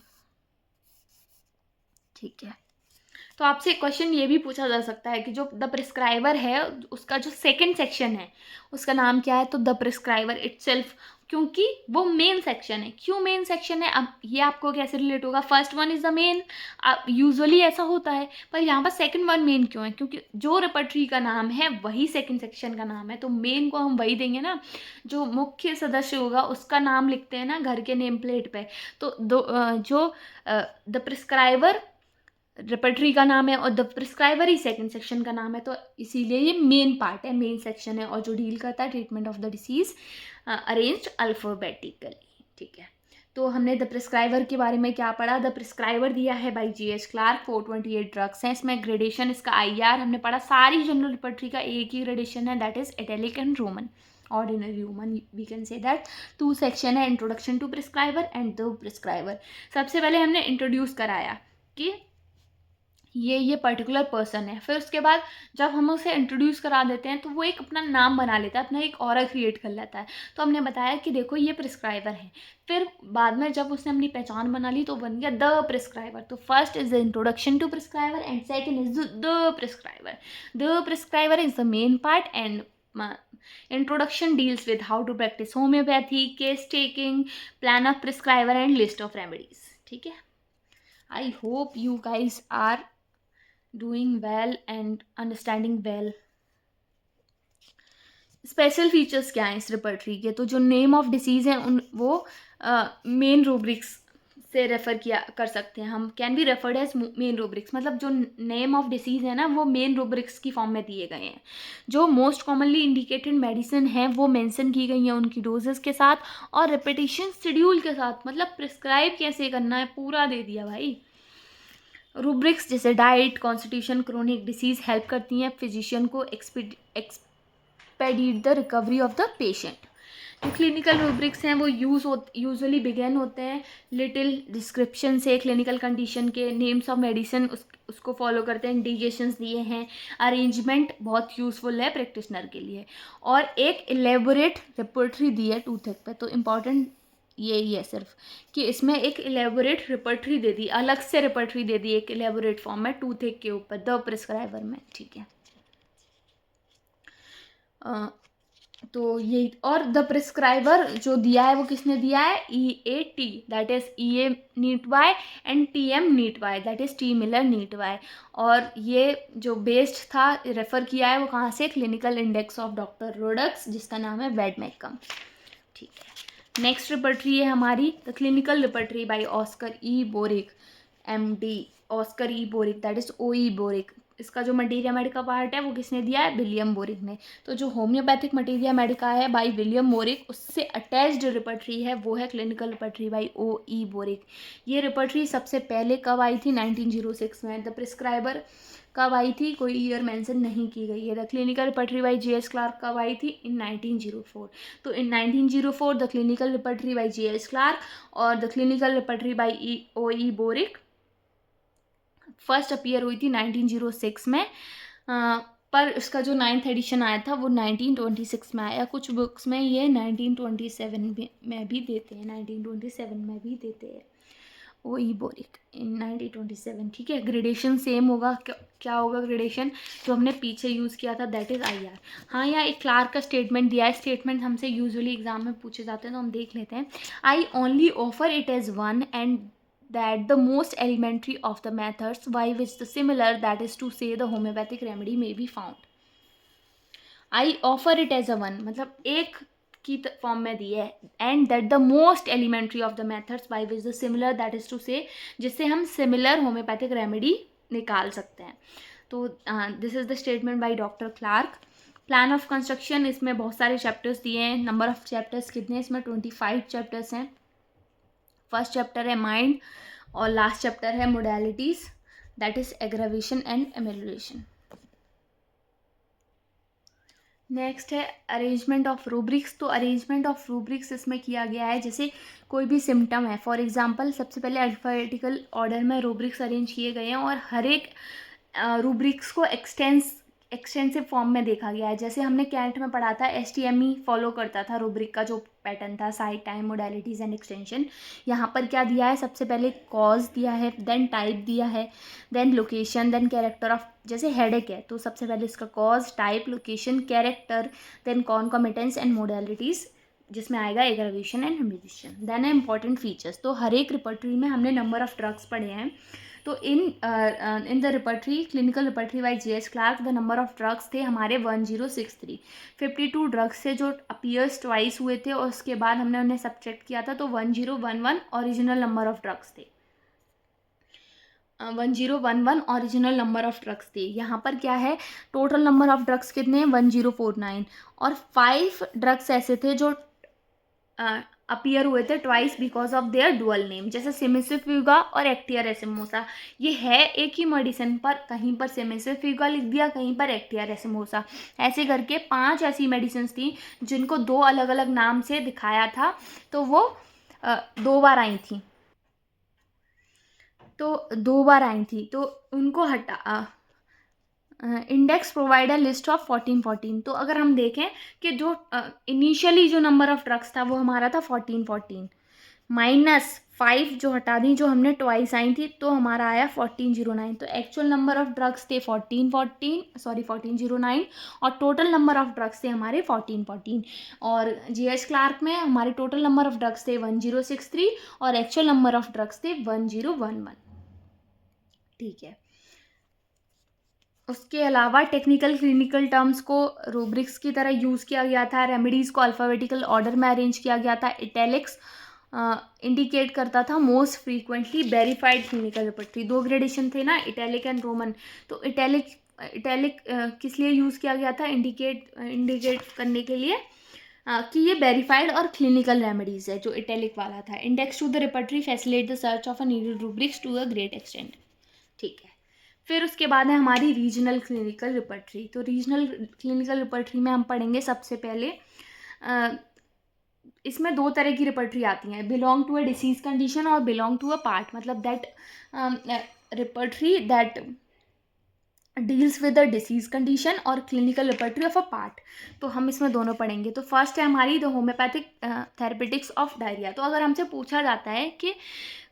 ठीक है। तो आपसे क्वेश्चन ये भी पूछा जा सकता है कि जो द प्रिस्क्राइबर है उसका जो सेकंड सेक्शन है उसका नाम क्या है? तो द प्रिस्क्राइबर इटसेल्फ, क्योंकि वो मेन सेक्शन है। क्यों मेन सेक्शन है? अब ये आपको कैसे रिलेट होगा? First one is the main, usually ऐसा होता है, पर यहाँ पर सेकंड वन मेन क्यों है? क्योंकि जो रेपर्टरी का नाम है वही सेकंड सेक्शन का नाम है, तो मेन को हम वही देंगे ना। जो मुख्य सदस्य होगा उसका नाम लिखते हैं ना घर के नेम प्लेट पे, तो द प्रिस्क्राइबर रेपर्टरी का नाम है और the prescriber he second section का नाम है, तो इसीलिए ये मेन पार्ट है, मेन सेक्शन है, और जो डील करता है treatment of the disease arranged alphabetically. ठीक है। तो हमने द प्रिस्क्राइबर के बारे में क्या पढ़ा? द प्रिस्क्राइबर दिया है बाई G.H. क्लार्क, 428 ड्रग्स हैं इसमें। ग्रेडेशन इसका IR हमने पढ़ा, सारी जनरल रेपर्टरी का एक ही ग्रेडेशन है, that is italic and roman, ordinary roman we can say that. 2 section है, introduction to prescriber and the prescriber. सबसे पहले हमने इंट्रोड्यूस कराया कि ये पर्टिकुलर पर्सन है। फिर उसके बाद जब हम उसे इंट्रोड्यूस करा देते हैं तो वो एक अपना नाम बना लेता है, अपना एक ऑरा क्रिएट कर लेता है। तो हमने बताया कि देखो ये प्रिस्क्राइबर है। फिर बाद में जब उसने अपनी पहचान बना ली तो बन गया द प्रिस्क्राइबर। तो first is the introduction to prescriber and second is the prescriber. The prescriber is the main part and introduction deals with how to practice homeopathy, case taking, plan of prescriber and list of remedies. ठीक है। I hope you guys are doing well and understanding well. Special features क्या हैं इस repertory के? तो जो name of disease हैं उन वो मेन रूब्रिक्स से रेफर किया कर सकते हैं हम, can be referred as main rubrics. मतलब जो नेम ऑफ डिसीज है ना वो मेन रूब्रिक्स की फॉर्म में दिए गए हैं। जो मोस्ट कॉमनली इंडिकेटेड मेडिसिन है वो मेंशन की गई हैं उनकी डोजेस के साथ और रेपिटेशन शेड्यूल के साथ। मतलब प्रिस्क्राइब कैसे करना है पूरा दे दिया भाई। रूब्रिक्स जैसे diet, constitution, chronic disease help करती हैं फिजिशियन को expedite the recovery of the patient. जो क्लिनिकल रूब्रिक्स हैं वो यूजुअली बिगेन होते हैं लिटिल डिस्क्रिप्शन से, क्लिनिकल कंडीशन के, नेम्स ऑफ मेडिसिन उसको फॉलो करते हैं, इंडिकेशंस दिए हैं, अरेंजमेंट बहुत यूजफुल है प्रैक्टिशनर के लिए, और एक एलेबोरेट रेपर्टरी दी है टूथेक पे। तो इम्पॉर्टेंट यही है सिर्फ कि इसमें एक एलेबोरेट रेपर्टरी दे दी, अलग से रेपर्टरी दे दी एक एलेबोरेट फॉर्म में टूथेक के ऊपर द प्रिस्क्राइबर में। ठीक है। तो ये और द प्रिस्क्राइबर जो दिया है वो किसने दिया है? EAT, that is EA Neatby and TM Neatby, that is T Miller Neatby. और ये जो बेस्ड था रेफर किया है वो कहाँ से? क्लिनिकल इंडेक्स ऑफ डॉक्टर रोडक्स, जिसका नाम है वेडमेकम। ठीक है। नेक्स्ट रेपर्टरी है हमारी the clinical repertory by Oscar E Boericke MD, Oscar E Boericke, that is OE Boericke. इसका जो मटीरिया मेडिका पार्ट है वो किसने दिया है? विलियम बोरिक ने। तो जो होम्योपैथिक मटीरिया मेडिका है बाय विलियम बोरिक, उससे अटैच्ड रेपर्टरी है वो है clinical repertory by OE Boericke. ये रेपर्टरी सबसे पहले कब आई थी? 1906 में। द प्रिस्क्राइबर कब आई थी? कोई ईयर मेंशन नहीं की गई है। The clinical repertory by G.H. Clarke कब आई थी? इन 1904। तो in 1904 the clinical repertory by G.H. Clarke और the clinical repertory by OE Boericke first appear हुई थी 1906 में, पर इसका जो 9th एडिशन आया था वो 1926 में आया। कुछ बुक्स में ये 1927 में भी देते हैं, 1927 में भी देते हैं OE बोरिक इन 1927। ठीक है। ग्रेडेशन सेम होगा, क्या होगा ग्रेडेशन? जो हमने पीछे यूज़ किया था दैट इज़ IR। हाँ, यहाँ एक क्लार्क का स्टेटमेंट दिया है। स्टेटमेंट हमसे यूजुअली एग्जाम में पूछे जाते हैं तो हम देख लेते हैं। I only offer it as one and that the most elementary of the methods by which the similar, that is to say the homeopathic remedy, may be found. I offer it as a one, मतलब एक की form में दी है, and that the most elementary of the methods by which the similar, that is to say जिससे हम similar homeopathic remedy निकाल सकते हैं। तो this is the statement by doctor Clarke. Plan of construction, इसमें बहुत सारे चैप्टर्स दिए हैं. नंबर ऑफ चैप्टर्स कितने हैं इसमें? 25 चैप्टर्स हैं. फर्स्ट चैप्टर है माइंड और लास्ट चैप्टर है modalities, that is aggravation and एमेलियोरेशन. Next है अरेंजमेंट ऑफ रूब्रिक्स. तो अरेंजमेंट ऑफ रूब्रिक्स इसमें किया गया है, जैसे कोई भी सिम्टम है, फॉर एग्जांपल सबसे पहले अल्फ़ाबेटिकल ऑर्डर में रूब्रिक्स अरेंज किए गए हैं और हर एक रूब्रिक्स को एक्सटेंसिव फॉर्म में देखा गया है. जैसे हमने कैंट में पढ़ा था, STME फॉलो करता था रूब्रिक का जो पैटर्न था, side, time, modalities and extension. यहाँ पर क्या दिया है? सबसे पहले कॉज दिया है, देन टाइप दिया है, then location, then character of. जैसे हेडेक है तो सबसे पहले इसका cause, type, location, character, then concomitance and modalities, जिसमें आएगा एग्रावेशन एंड एमेलियोरेशन. देन है इंपॉर्टेंट फीचर्स. तो हर एक रिपर्टरी में हमने नंबर ऑफ ड्रग्स पढ़े हैं. तो in the repertory, clinical repertory by J.S. Clarke, the number of drugs थे हमारे 1063. 52 ड्रग्स थे जो अपीयर्स ट्वाइस हुए थे और उसके बाद हमने उन्हें सब्ट्रैक्ट किया था, तो 1011 ओरिजिनल नंबर ऑफ ड्रग्स थे. 1011 ओरिजिनल नंबर ऑफ ड्रग्स थे. यहाँ पर क्या है, टोटल नंबर ऑफ ड्रग्स कितने हैं? 1049. और 5 ड्रग्स ऐसे थे जो अपीयर हुए थे twice because of their dual name, जैसे सिमिसिफ्यूगा और एक्टिया रेसिमोसा. ये है एक ही मेडिसिन, पर कहीं पर सिमिसिफ्यूगा लिख दिया, कहीं पर एक्टिया रेसिमोसा. ऐसे करके 5 ऐसी मेडिसिन थी जिनको 2 अलग अलग नाम से दिखाया था, तो वो 2 बार आई थी. तो उनको हटा. Index provide a list of 1414. तो अगर हम देखें कि जो इनिशियली जो नंबर ऑफ ड्रग्स था वो हमारा था 1414, -5 जो हटा दी, जो हमने ट्वाइस आई थी, तो हमारा आया 1409. तो एक्चुअल नंबर ऑफ ड्रग्स थे 1409 और टोटल नंबर ऑफ ड्रग्स थे हमारे 1414. और J.S. क्लार्क में हमारे टोटल नंबर ऑफ ड्रग्स थे 1063 और एक्चुअल नंबर ऑफ ड्रग्स थे 1011. ठीक है. उसके अलावा टेक्निकल क्लिनिकल टर्म्स को रूब्रिक्स की तरह यूज़ किया गया था. रेमेडीज़ को अल्फ़ाबेटिकल ऑर्डर में अरेंज किया गया था. इटैलिक्स इंडिकेट करता था most frequently verified clinical repertory. 2 gradation थे ना, इटैलिक एंड रोमन. तो इटैलिक किस लिए यूज़ किया गया था? इंडिकेट करने के लिए कि ये वेरीफाइड और क्लिनिकल रेमेडीज़ है, जो इटैलिक वाला था. Index to the repertory facilitate the search of a needed rubrics to a great extent. ठीक है. फिर उसके बाद है हमारी रीजनल क्लिनिकल रिपर्टरी. तो रीजनल क्लिनिकल रिपर्टरी में हम पढ़ेंगे सबसे पहले, इसमें 2 तरह की रिपर्टरी आती हैं, belong to a disease condition और बिलोंग टू अ पार्ट. मतलब that repertory that deals with the disease condition और clinical repertory of a part. तो हम इसमें दोनों पढ़ेंगे. तो फर्स्ट है हमारी the homeopathic therapeutics of diarrhoea. तो अगर हमसे पूछा जाता है कि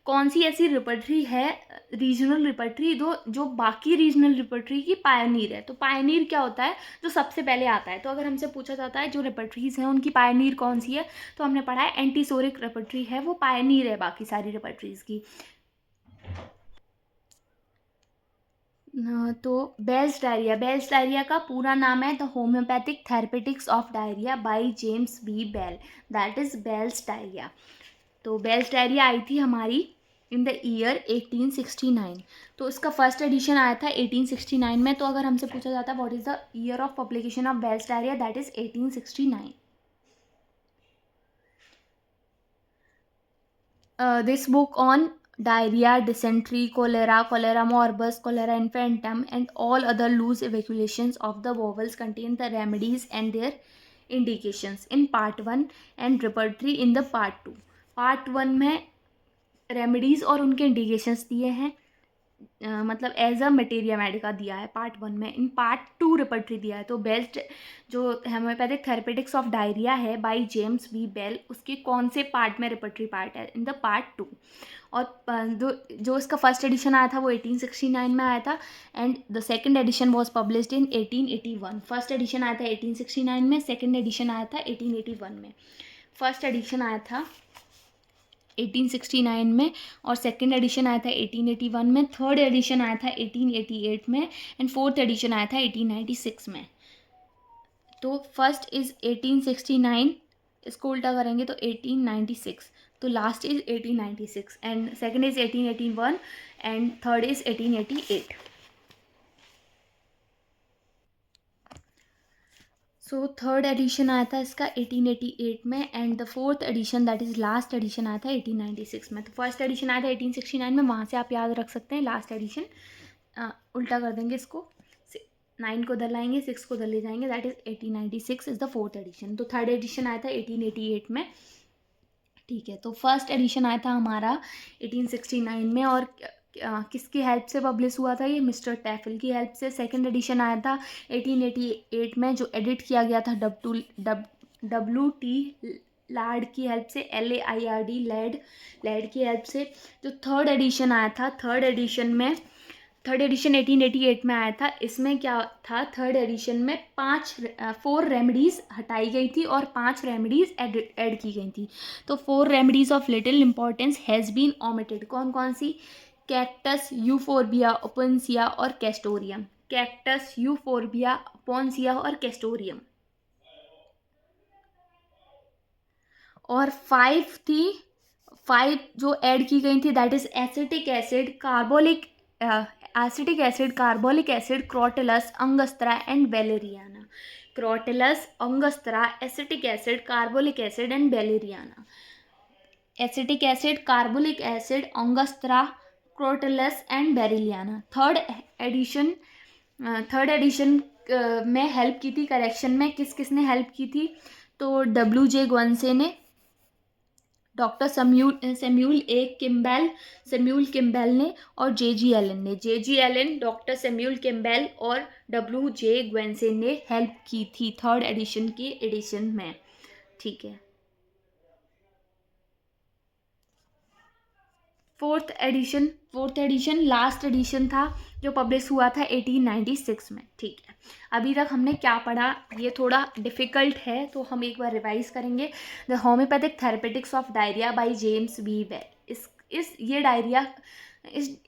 कौन सी ऐसी रिपर्टरी है, रीजनल रिपर्टरी, जो बाकी रीजनल रिपर्टरी की पायनीर है. तो पायनीर क्या होता है? जो सबसे पहले आता है. तो अगर हमसे पूछा जाता है जो रिपर्टरीज हैं उनकी पायनीर कौन सी है, तो हमने पढ़ा है एंटीसोरिक रिपर्टरी है, वो पायनीर है बाकी सारी रिपर्टरीज की. तो बेल्स डायरिया का पूरा नाम है the homeopathic therapeutics of diarrhoea by James B Bell, that is Bell's diarrhoea. तो बेल्स डायरिया आई थी हमारी इन द ईयर 1869. तो इसका फर्स्ट एडिशन आया था 1869 में. तो अगर हमसे पूछा जाता है what is the year of publication of Bell's diarrhoea, that is 1869. This book on diarrhea, dysentery, cholera morbus, cholera infantum, and all other loose evacuations of the bowels contain the remedies and their indications in part 1 and repertory in the part 2. part 1 में remedies और उनके indications दिए हैं, मतलब as a materia Medica दिया है part 1 में. In part 2 repertory दिया है. तो बेस्ट जो होम्योपैथिक थेरेपेटिक्स ऑफ डायरिया है बाय जेम्स बी बेल, उसके कौन से पार्ट में रिपर्टरी पार्ट है? In the part 2. और जो इसका फर्स्ट एडिशन आया था वो 1869 में आया था and the second edition was published in 1881. First edition आया था 1869 में, सेकंड एडिशन आया था 1881 में. फर्स्ट एडिशन आया था 1869 में और सेकंड एडिशन आया था 1881 में. थर्ड एडिशन आया था 1888 में एंड फोर्थ एडिशन आया था 1896 में. तो फर्स्ट इज़ 1869, इसको उल्टा करेंगे तो 1896. तो last is 1896 and second is 1881 and third is 1888. So third edition आया था इसका 1888 में, and the fourth edition that is last addition आया था 1896 में। तो फर्स्ट एडिशन आया था 1869 में, वहाँ से आप याद रख सकते हैं। लास्ट एडिशन उल्टा कर देंगे इसको, 9 को उधर लाएंगे, 6 को उधर ले जाएंगे, that is 1896 is the fourth edition. तो थर्ड एडिशन आया था 1888 में, ठीक है। तो फर्स्ट एडिशन आया था हमारा 1869 में, और किसकी हेल्प से पब्लिश हुआ था ये? मिस्टर टैफल की हेल्प से। सेकंड एडिशन आया था 1888 में, जो एडिट किया गया था WT लार्ड की हेल्प से, LAIRD लैड की हेल्प से। जो थर्ड एडिशन आया था, थर्ड एडिशन 1888 में आया था। इसमें क्या था? थर्ड एडिशन में 4 रेमेडीज़ हटाई गई थी और 5 रेमेडीज़ ऐड की गई थी। तो 4 remedies of little importance has been omitted. कौन कौन सी? कैक्टस, यूफोर्बिया, ओपनसिया और कैस्टोरियम। कैक्टस, यूफोर्बिया, ओपनसिया और कैस्टोरियम। और 5 जो ऐड की गई थी, that is acetic acid, carbolic acid, crotalus, angustura and valeriana. Crotalus, angustura, acetic acid, carbolic acid and valeriana. Acetic acid, carbolic acid, angustura, crotalus and valeriana. Third edition में help की थी correction में, किसने help की थी? तो WJ ग्वेंसे ने, doctor Samuel किम्बेल ने, और JG एलन ने। JG एलन, डॉक्टर सैम्यूल किम्बेल और WJ ग्वेंसे ने हेल्प की थी थर्ड एडिशन की एडिशन में, ठीक है। फोर्थ एडिशन लास्ट एडिशन था, जो पब्लिश हुआ था 1896 में, ठीक है। अभी तक हमने क्या पढ़ा? ये थोड़ा डिफ़िकल्ट है, तो हम एक बार रिवाइज करेंगे। The homeopathic therapeutics of diarrhoea by James B Bell. ये डायरिया,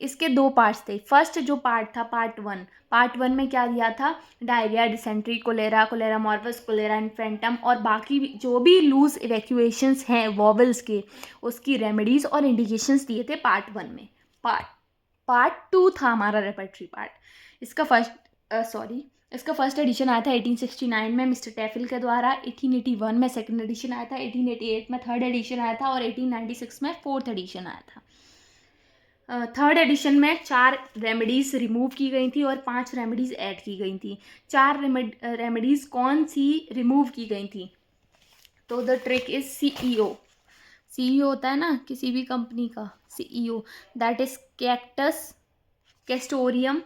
इसके 2 पार्ट्स थे। फर्स्ट जो पार्ट था, पार्ट वन में क्या दिया था? Diarrhoea, dysentery, cholera morbus, cholera इन्फेंटम और बाकी जो भी लूज इवैक्यूएशंस हैं वॉवल्स के, उसकी रेमेडीज़ और इंडिकेशंस दिए थे पार्ट 1 में। पार्ट 2 था हमारा रेपर्टरी पार्ट। इसका फर्स्ट एडिशन आया था 1869 में मिस्टर टैफिल के द्वारा, 1881 में सेकंड एडिशन आया था, 1888 में थर्ड एडिशन आया था, और 1896 में फोर्थ एडिशन आया था। थर्ड एडिशन में 4 रेमेडीज़ रिमूव की गई थी और 5 रेमेडीज़ ऐड की गई थी। 4 रेमेडीज़ कौन सी रिमूव की गई थी? तो द ट्रिक इज CEO होता है ना किसी भी कंपनी का, CEO, that is cactus, castoreum,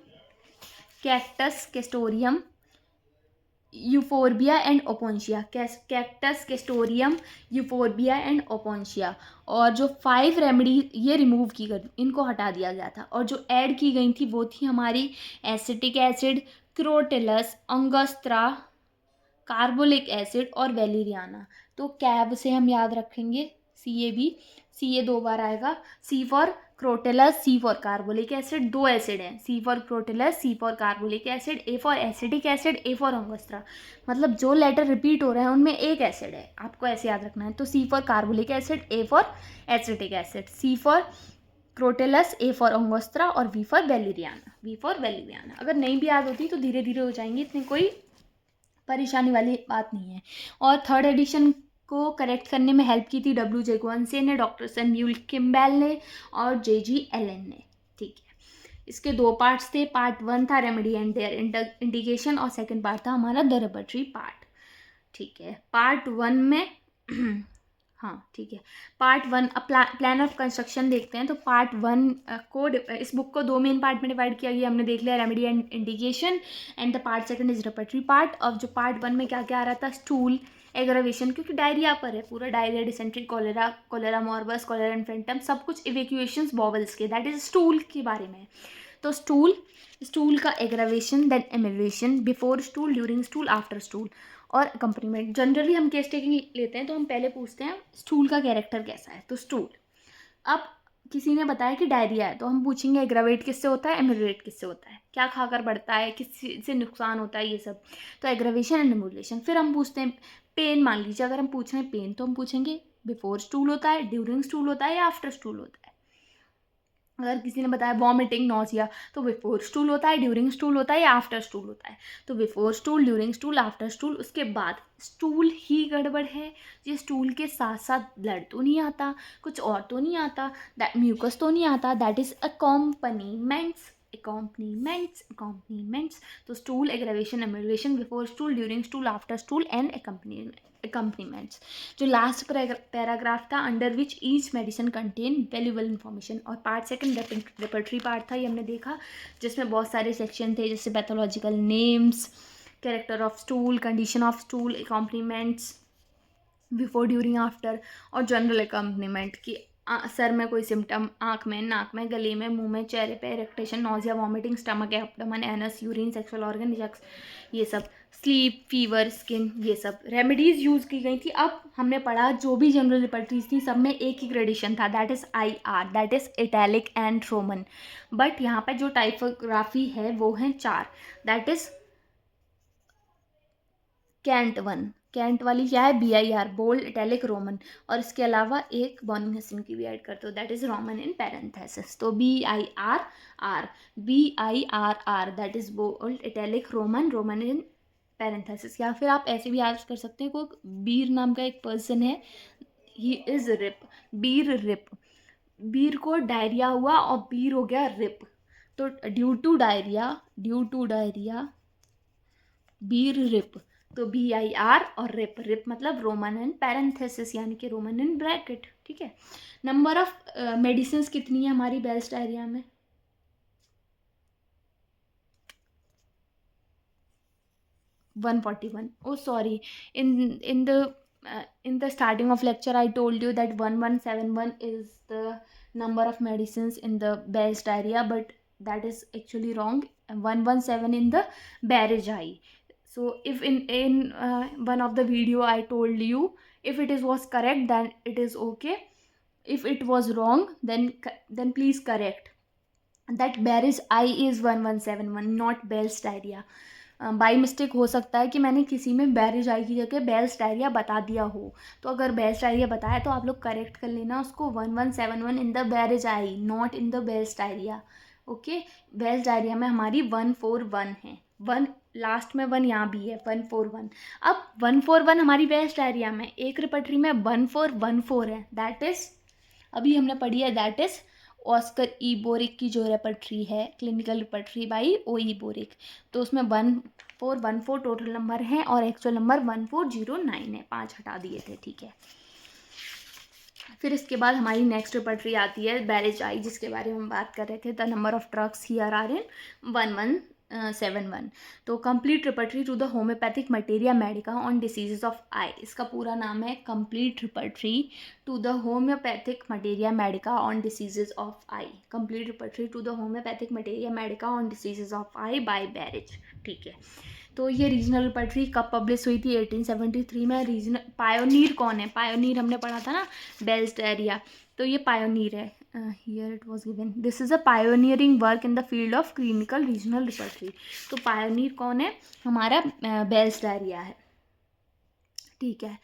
euphorbia and opuntia. Cactus, castoreum, euphorbia and opuntia. और जो 5 रेमेडी ये रिमूव की गई, इनको हटा दिया गया था, और जो ऐड की गई थी वो थी हमारी acetic acid, crotalus, angustura, carbolic acid और वेलेरियाना। तो कैब से हम याद रखेंगे, CA 2 बार आएगा। C for crotalus, C for carbolic acid, 2 acid हैं, C for crotalus, C for carbolic acid, A for acidic acid, A for angustura. मतलब जो लेटर रिपीट हो रहे हैं उनमें एक एसिड है, आपको ऐसे याद रखना है। तो C for carbolic acid, A for acidic acid, C for crotalus, A for angustura और V फॉर वेलेरियाना। अगर नहीं भी याद होती तो धीरे धीरे हो जाएंगी, इतनी कोई परेशानी वाली बात नहीं है। और थर्ड एडिशन को करेक्ट करने में हेल्प की थी WJ ग्वेंसे ने, डॉक्टर सैम्यूल किम्बेल ने और JG एलन ने, ठीक है। इसके 2 पार्ट्स थे। पार्ट 1 था रेमेडी एंड देयर इंडिकेशन, और सेकंड पार्ट था हमारा द रेपर्टरी पार्ट, ठीक है। पार्ट 1 में हाँ ठीक है, पार्ट 1 प्लान ऑफ कंस्ट्रक्शन देखते हैं। तो पार्ट 1 को, इस बुक को 2 मेन पार्ट में डिवाइड किया गया, हमने देख लिया remedy and indication, and the part second is repertory part. अब जो पार्ट 1 में क्या क्या आ रहा था? स्टूल, एग्रावेशन, क्योंकि डायरिया पर है पूरा, diarrhoea, dysentery, cholera morbus, cholera infantum, सब कुछ इवैक्यूएशंस बॉवल्स के, दैट इज स्टूल के बारे में। तो स्टूल का aggravation, then amelioration, before stool, during stool, after stool, और अकम्पनीमेंट। जनरली हम केस टेकिंग लेते हैं तो हम पहले पूछते हैं स्टूल का कैरेक्टर कैसा है। तो स्टूल, अब किसी ने बताया कि डायरिया है, तो हम पूछेंगे एग्रावेट किससे होता है, एमिवेट किससे होता है, क्या खाकर बढ़ता है, किससे नुकसान होता है, ये सब। तो एग्रावेशन एंड एमुलेशन। फिर हम पूछते हैं पेन, मान लीजिए अगर हम पूछ रहे हैं पेन, तो हम पूछेंगे बिफोर स्टूल होता है, ड्यूरिंग स्टूल होता है या आफ्टर स्टूल होता है। अगर किसी ने बताया वॉमिटिंग, नॉजिया, तो बिफोर स्टूल होता है, ड्यूरिंग स्टूल होता है या आफ्टर स्टूल होता है? तो before stool, during stool, after stool. उसके बाद स्टूल ही गड़बड़ है, ये स्टूल के साथ साथ ब्लड तो नहीं आता, कुछ और तो नहीं आता, म्यूकस तो नहीं आता, दैट इज अकॉम्पनीमेंट्स, अकॉम्पनीमेंट्स। तो stool, aggravation, emigration, before stool, during stool, after stool and accompaniments. जो लास्ट पैराग्राफ था, under which each medicine contain valuable information, और पार्ट सेकंड रेपर्टरी पार्ट था, ये हमने देखा, जिसमें बहुत सारे सेक्शन थे, जैसे pathological names, character of stool, condition of stool, accompaniments, before, during, after, और जनरल अकम्पनीमेंट की सर में कोई सिम्टम, आँख में, नाक में, गले में, मुंह में, चेहरे पे, eructation, nausea, vomiting, stomach, abdomen, anus, urine, sexual organ, रिजेक्स, ये सब, स्लीप, फीवर, स्किन, ये सब रेमेडीज यूज़ की गई थी। अब हमने पढ़ा जो भी जनरल रिपर्टरीज थी सब में एक ही ग्रेडेशन था, that is IR, that is italic and Roman. But यहाँ पे जो टाइपोग्राफी है वो है 4, दैट इज़ कैंट वाली क्या है, BIR, बोल्ड, इटैलिक, रोमन, और इसके अलावा एक बॉर्निंग हसन की भी ऐड करते हो, that is Roman in parenthesis. तो BIRR, that is bold, italic, Roman, Roman in parenthesis. या फिर आप ऐसे भी याद कर सकते हैं, कोई बीर नाम का एक पर्सन है, he is rip, Bir rip, Bir को डायरिया हुआ और बीर हो गया रिप, तो due to diarrhoea Bir rip, तो BIR, और रिप, रिप मतलब रोमन इन पैरेंथेसिस, यानी कि रोमन इन ब्रैकेट। ठीक है। नंबर ऑफ मेडिसिन कितनी है हमारी बेल्स डायरिया में? 141. Oh, sorry. In the starting of lecture, I told you that 1171 is the number of medicines in the Bell's diarrhea, but that is actually wrong. 117 in the Barrage. So if in one of the video I told you, if it was correct, then it is okay. If it was wrong, then please correct. That Barrage is 1171, not Bell's diarrhea. By mistake हो सकता है कि मैंने किसी में barrage आई की जगह bells diarrhoea बता दिया हो, तो अगर बेल्स डायरिया बताया तो आप लोग करेक्ट कर लेना उसको, 1171 इन द बैरेज आई, not in the Bell's diarrhoea. Okay. Bell's diarrhoea में हमारी 141 है, 1 लास्ट में 1 यहाँ भी है, 141। अब 141 हमारी बेल्स डायरिया में, एक रिपर्टरी में 1414 है, दैट इज अभी हमने पढ़ी है, that is Oscar E boric की जो रेपर्टरी है, clinical repertory by OE boric, तो उसमें 1414 टोटल नंबर हैं और एक्चुअल नंबर 1409 है, 5 हटा दिए थे। ठीक है। फिर इसके बाद हमारी नेक्स्ट रेपर्टरी आती है बैरेज आई, जिसके बारे में हम बात कर रहे थे, the number of drugs here are in 1171। तो complete repertory to the homoeopathic materia medica on diseases of eye, इसका पूरा नाम है complete repertory to the homoeopathic materia medica on diseases of eye, complete repertory to the homoeopathic materia medica on diseases of eye by Berridge. ठीक है। तो ये regional repertory कब publish हुई थी? 1873 में। रीजनल पायोनीर कौन है? पायोनीर हमने पढ़ा था ना, बेल्स डायरिया, तो ये पायोनीर है। Here it was given, this is a pioneering work in the field of clinical regional repertory. तो पायोनीर कौन है? हमारा बेल्स डायरिया है। ठीक है।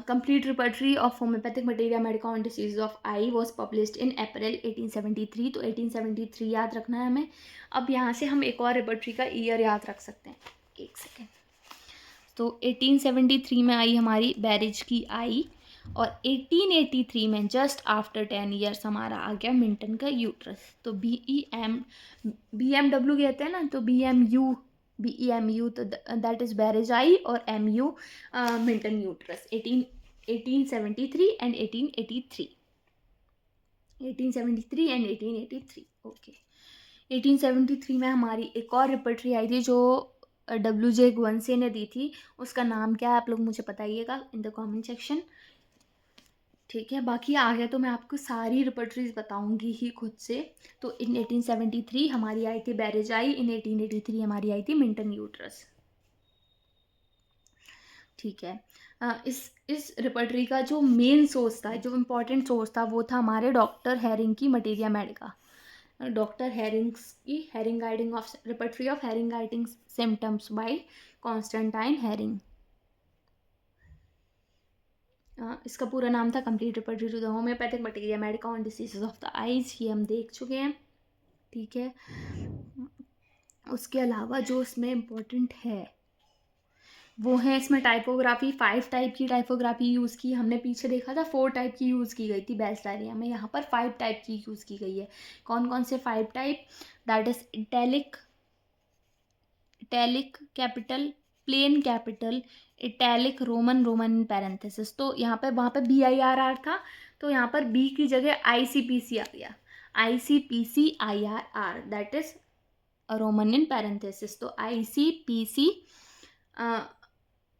Complete repertory of homoeopathic materia medica on disease of eye was published in April 1873। तो 1873 याद रखना है हमें। अब यहाँ से हम एक और रिपर्टरी का ईयर याद रख सकते हैं, एक सेकेंड। तो 1873 में आई हमारी बैरेज की आई, और 1883 में जस्ट आफ्टर 10 ईयर्स हमारा आ गया मिंटन का यूट्रस। तो BMW कहते हैं ना, तो BEMU, तो दैट इज बैरेज आई, और MU Minton uterus. 1873 and 1883, 1873 and 1883। Okay. 1873 में हमारी एक और रिपर्टरी आई थी जो WJ गुएंसे ने दी थी, उसका नाम क्या है आप लोग मुझे बताइएगा इन द कमेंट सेक्शन। ठीक है। बाकी आगे तो मैं आपको सारी रिपर्टरीज बताऊंगी ही खुद से। तो इन 1873 हमारी आई थी बैरेज आई, इन 1883 हमारी आई थी मिंटन यूट्रस। ठीक है। इस रिपर्टरी का जो मेन सोर्स था, जो इम्पोर्टेंट सोर्स था, वो था हमारे डॉक्टर हैरिंग की मटेरिया मेडिका, डॉक्टर हैरिंग्स की Hering guiding of repertory of Hering guiding symptoms by Constantine Hering. इसका पूरा नाम था complete repertory to the homoeopathic bacteria medica on diseases of the eyes, ये हम देख चुके हैं, ठीक है। उसके अलावा जो इसमें इम्पोर्टेंट है वो है इसमें टाइपोग्राफी। 5 टाइप की टाइपोग्राफी यूज़ की हमने, पीछे देखा था 4 टाइप की यूज़ की गई थी बेल्स डायरिया में, यहाँ पर 5 टाइप की यूज़ की गई है। कौन कौन से 5 type? That is italic, italic capital, plain capital, italic, Roman, Roman in parenthesis. तो यहाँ पे वहाँ पे BIRR था, तो यहाँ पर बी की जगह ICPC आ गया, ICPCIRR, that is Roman in parenthesis. तो ICPC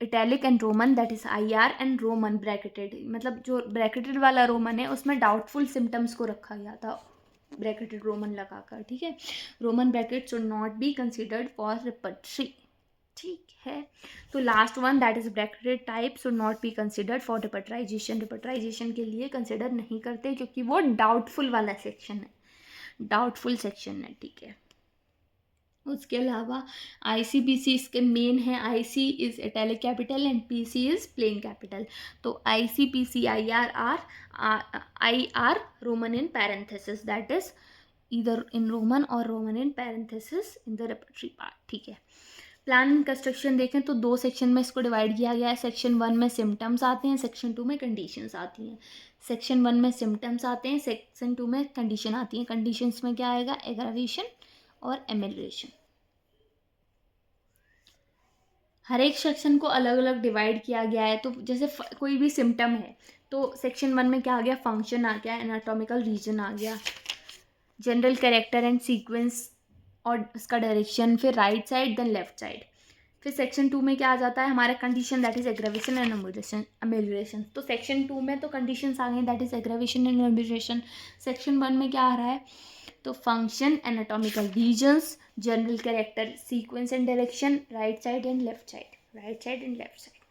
italic and roman, that is IR, and Roman bracketed, मतलब जो ब्रैकेटेड वाला रोमन है उसमें डाउटफुल सिम्टम्स को रखा गया था ब्रैकेटेड रोमन लगाकर, ठीक है। Roman bracket should not be considered for repertory, ठीक है। तो last one that is bracketed type should not be considered for repertorisation, repertorisation के लिए कंसिडर नहीं करते क्योंकि वो डाउटफुल वाला सेक्शन है, डाउटफुल सेक्शन है, ठीक है। उसके अलावा ICPC इसके मेन है, IC is italic capital and PC is plain capital. तो ICPCIRR, IR roman in parenthesis, that is either in roman और roman in parenthesis in the repertory part, ठीक है। प्लान एंड कंस्ट्रक्शन देखें तो 2 section में इसको divide किया गया है। सेक्शन 1 में सिम्टम्स आते हैं, सेक्शन 2 में कंडीशंस आती हैं। सेक्शन 1 में सिम्टम्स आते हैं, सेक्शन 2 में कंडीशन आती हैं। कंडीशंस में क्या आएगा? एग्रावेशन और एमेलियोरेशन। हर एक सेक्शन को अलग अलग डिवाइड किया गया है। तो जैसे कोई भी सिम्टम है तो सेक्शन 1 में क्या आ गया? फंक्शन आ गया, एनाटॉमिकल रीजन आ गया, जनरल कैरेक्टर एंड सीक्वेंस और उसका डायरेक्शन, फिर right side then left side. फिर सेक्शन 2 में क्या आ जाता है हमारा? Condition, that is aggravation and amelioration. तो सेक्शन 2 में तो कंडीशंस आ गई, that is aggravation and amelioration. Section 1 में क्या आ रहा है? तो function, anatomical regions, general character, sequence and direction, right side and left side, right side and left side.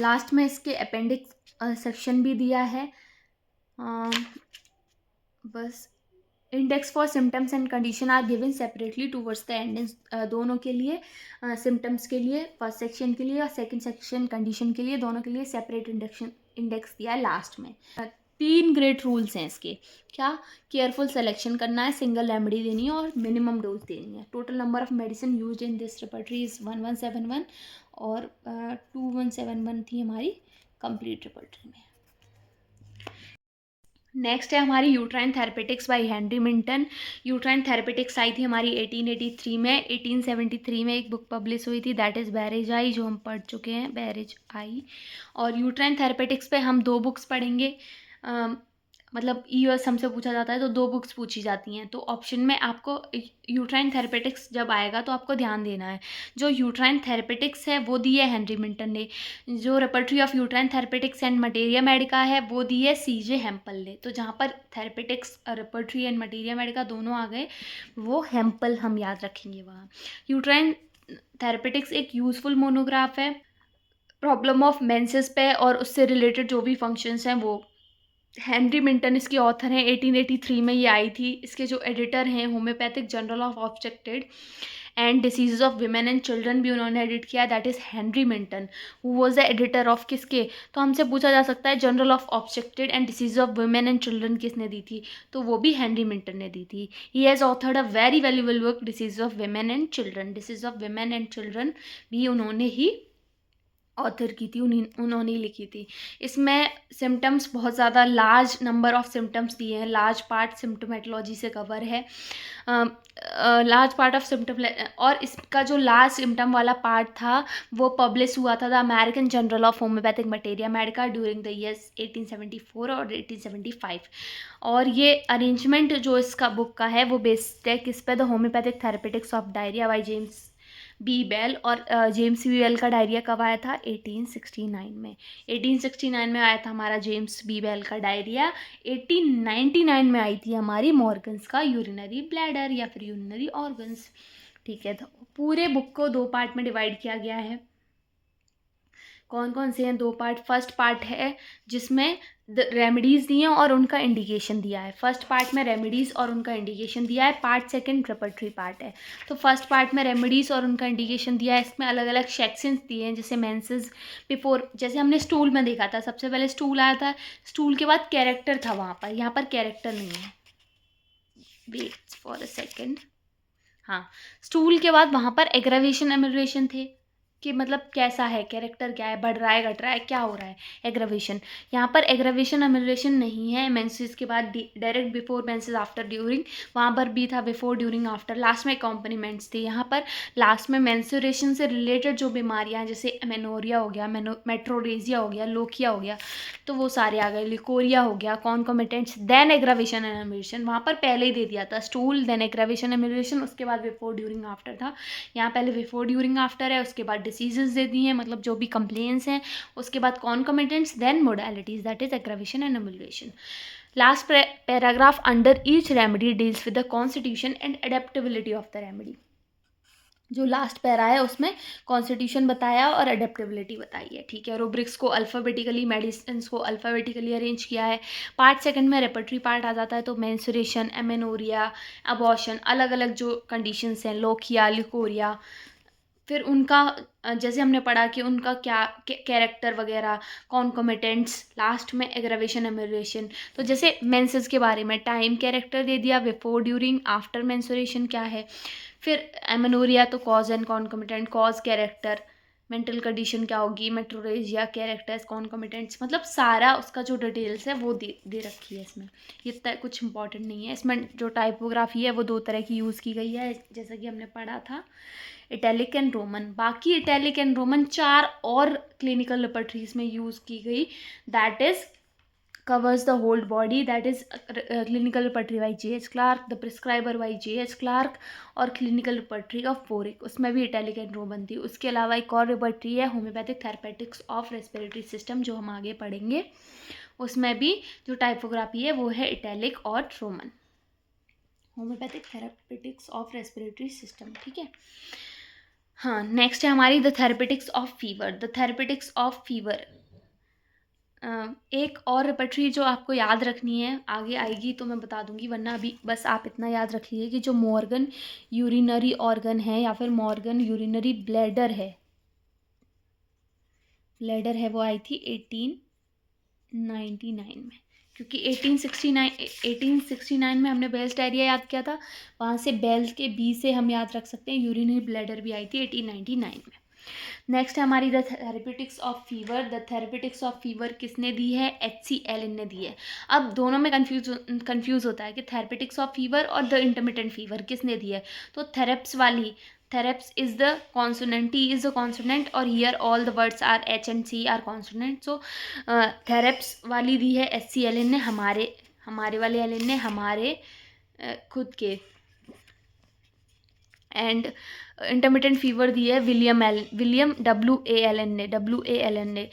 Last में इसके अपेंडिक्स सेक्शन भी दिया है। बस index for symptoms and condition are given separately towards the end, दोनों के लिए, symptoms के लिए फर्स्ट सेक्शन के लिए और सेकंड सेक्शन कंडीशन के लिए, दोनों के लिए सेपरेट इंडेक्स दिया है लास्ट में। 3 ग्रेट रूल्स हैं इसके। क्या? केयरफुल सिलेक्शन करना है, सिंगल रेमेडी देनी है और मिनिमम डोज देनी है। Total number of medicine used in this repertory is 1171 और 2171 थी हमारी कंप्लीट रिपर्टरी में। नेक्स्ट है हमारी uterine therapeutics by Henry Minton. Uterine therapeutics आई थी हमारी 1883 में। 1873 में एक बुक पब्लिश हुई थी, दैट इज़ बैरेज आई, जो हम पढ़ चुके हैं, बैरेज आई। और यूट्राइन थेरेपेटिक्स पे हम 2 बुक्स पढ़ेंगे। मतलब ईएस हमसे पूछा जाता है तो 2 बुक्स पूछी जाती हैं। तो ऑप्शन में आपको यूट्राइन थेरेपेटिक्स जब आएगा तो आपको ध्यान देना है, जो यूट्राइन थेरेपेटिक्स है वो दी है हेनरी मिंटन ने, जो repertory of uterine therapeutics and materia Medica है वो दी है CJ हेम्पल ने। तो जहाँ पर therapeutics, repertory and materia Medica दोनों आ गए, वो हेम्पल हम याद रखेंगे वहाँ। यूट्राइन थेरेपेटिक्स एक यूजफुल मोनोग्राफ है प्रॉब्लम ऑफ मेंसेस पे और उससे रिलेटेड जो भी फंक्शंस हैं वो। हेनरी मिंटन इसकी ऑथर हैं, 1883 में ये आई थी। इसके जो एडिटर हैं homoeopathic journal of obstetrics and diseases of women and children भी उन्होंने एडिट किया, that is Henry Minton, who was the editor of किसके? तो हमसे पूछा जा सकता है journal of obstetrics and disease of women and children किसने दी थी? तो वो भी हेनरी मिंटन ने दी थी। He has authored a very valuable work, disease of women and children. Disease of women and children भी उन्होंने ही ऑथर की थी, उन्होंने ही लिखी थी। इसमें सिम्टम्स बहुत ज़्यादा लार्ज नंबर ऑफ सिम्टम्स दिए हैं, लार्ज पार्ट सिम्टोमेटोलॉजी से कवर है, लार्ज पार्ट ऑफ सिम्टम। और इसका जो लास्ट सिम्टम वाला पार्ट था वो पब्लिश हुआ था the American journal of homoeopathic materia Medica during the years 1874 और 1875। और ये अरेंजमेंट जो इसका बुक का है वो बेस्ड है किस पे? The homeopathic therapeutics of diarrhoea by James B Bell. और जेम्स बी बेल का डायरिया कब आया था? 1869 में। 1869 में आया था हमारा जेम्स बी बेल का डायरिया। 1899 में आई थी हमारी मॉर्गन्स का यूरिनरी ब्लैडर या फिर यूरिनरी ऑर्गन्स, ठीक है। तो पूरे बुक को 2 पार्ट में डिवाइड किया गया है। कौन कौन से हैं? 2 पार्ट। फर्स्ट पार्ट है जिसमें रेमेडीज़ दी हैं और उनका इंडिकेशन दिया है। फर्स्ट पार्ट में रेमेडीज़ और उनका इंडिकेशन दिया है। पार्ट सेकंड रेपर्टरी पार्ट है। तो फर्स्ट पार्ट में रेमेडीज़ और उनका इंडिकेशन दिया है। इसमें अलग अलग सेक्शंस दिए हैं, जैसे मेंसेस बिफोर, जैसे हमने स्टूल में देखा था, सबसे पहले स्टूल आया था, स्टूल के बाद कैरेक्टर था वहाँ पर, यहाँ पर कैरेक्टर नहीं है। Wait for a second. हाँ, स्टूल के बाद वहाँ पर एग्रावेशन एमिलेशन थे कि मतलब कैसा है, कैरेक्टर क्या है, बढ़ रहा है, घट रहा है, क्या हो रहा है, एग्रावेशन। यहाँ पर एग्रावेशन एमिलेशन नहीं है। मेंसेस के बाद direct before, menses after, during, वहाँ पर भी था बिफोर, ड्यूरिंग, आफ्टर, लास्ट में कॉम्पोनेंट्स थे। यहाँ पर लास्ट में मेंस्ट्रुएशन से रिलेटेड जो बीमारियाँ हैं, जैसे एमेनोरिया हो गया, मेट्रोरेजिया हो गया, लोकिया हो गया, तो वो सारे आ गए, लिकोरिया हो गया, कॉन्कोमिटेंट्स, देन एग्रावेशन एंड एमिलेशन। वहाँ पर पहले ही दे दिया था स्टूल, देन एग्रावेशन एमिलेशन, उसके बाद बिफोर, ड्यूरिंग, आफ्टर था। यहाँ पहले बिफोर, ड्यूरिंग, आफ्टर है, उसके बाद डिसीजेस दे दिए हैं, मतलब जो भी कंप्लेंट्स हैं, उसके बाद concomitants, then modalities, that is aggravation and amelioration. Last paragraph under each remedy deals with the constitution and adaptability of the remedy. जो लास्ट पैरा है उसमें कॉन्स्टिट्यूशन बताया और अडेप्टेबिलिटी बताई है, ठीक है। रूब्रिक्स को अल्फ़ाबेटिकली, मेडिसिन को अल्फ़ाबेटिकली अरेंज किया है। पार्ट सेकंड में रेपर्टरी पार्ट आ जाता है, तो मेंस्ट्रुएशन, एमेनोरिया, अबॉर्शन, अलग अलग जो कंडीशंस हैं, लोकिया, लिकोरिया, फिर उनका जैसे हमने पढ़ा कि उनका क्या कैरेक्टर वगैरह, कॉन्कोमिटेंट्स, लास्ट में एग्रावेशन एमिलेशन। तो जैसे मेंसेस के बारे में टाइम, कैरेक्टर दे दिया, बिफोर, ड्यूरिंग, आफ्टर मेंस्ट्रुएशन क्या है, फिर एमेनोरिया तो cause and concomitant, cause, character, mental condition क्या होगी, मेट्रोरेजिया, कैरेक्टर्स, कॉन्कोमिटेंट्स, मतलब सारा उसका जो डिटेल्स है वो दे रखी है इसमें। ये कुछ इंपॉर्टेंट नहीं है इसमें। जो टाइपोग्राफी है वो 2 तरह की यूज़ की गई है, जैसा कि हमने पढ़ा था, इटैलिक एंड रोमन। बाकी इटैलिक एंड रोमन 4 और क्लिनिकल रेपर्टरीज में यूज़ की गई, that is covers the whole body, that is clinical repertory by J.H. Clark, the prescriber by J.H. Clark, और clinical repertory of Boric, उसमें भी इटैलिक एंड रोमन थी। उसके अलावा एक और रेपर्टरी है, homeopathic therapeutics of respiratory system, जो हम आगे पढ़ेंगे। उसमें भी जो टाइपोग्राफी है वो है इटैलिक और Roman, homeopathic therapeutics of respiratory system, ठीक है। हाँ, नेक्स्ट है हमारी the therapeutics of fever. The therapeutics of fever एक और रेपर्टरी जो आपको याद रखनी है, आगे आएगी तो मैं बता दूंगी, वरना अभी बस आप इतना याद रख लीजिए कि जो मॉर्गन यूरिनरी ऑर्गन है या फिर मॉर्गन यूरिनरी ब्लैडर है वो आई थी 1899 में, क्योंकि 1869 में हमने बेल्स डायरिया याद किया था, वहाँ से बेल्स के बी से हम याद रख सकते हैं, यूरिनरी ब्लैडर भी आई थी 1899 में। नेक्स्ट है हमारी the therapeutics of fever. The therapeutics of fever किसने दी है? HCl ने दी है। अब दोनों में कंफ्यूज होता है कि थेरेपेटिक्स ऑफ फीवर और द इंटरमिटेंट फीवर किसने दी है। तो थेरेप्स is the consonant, T is the consonant, और here all the words are H and C are consonant. So थेरेप्स वाली दी है HCl ने, हमारे वाले एल ने हमारे खुद के, एंड इंटरमिटेंट फीवर दी है विलियम WALN ने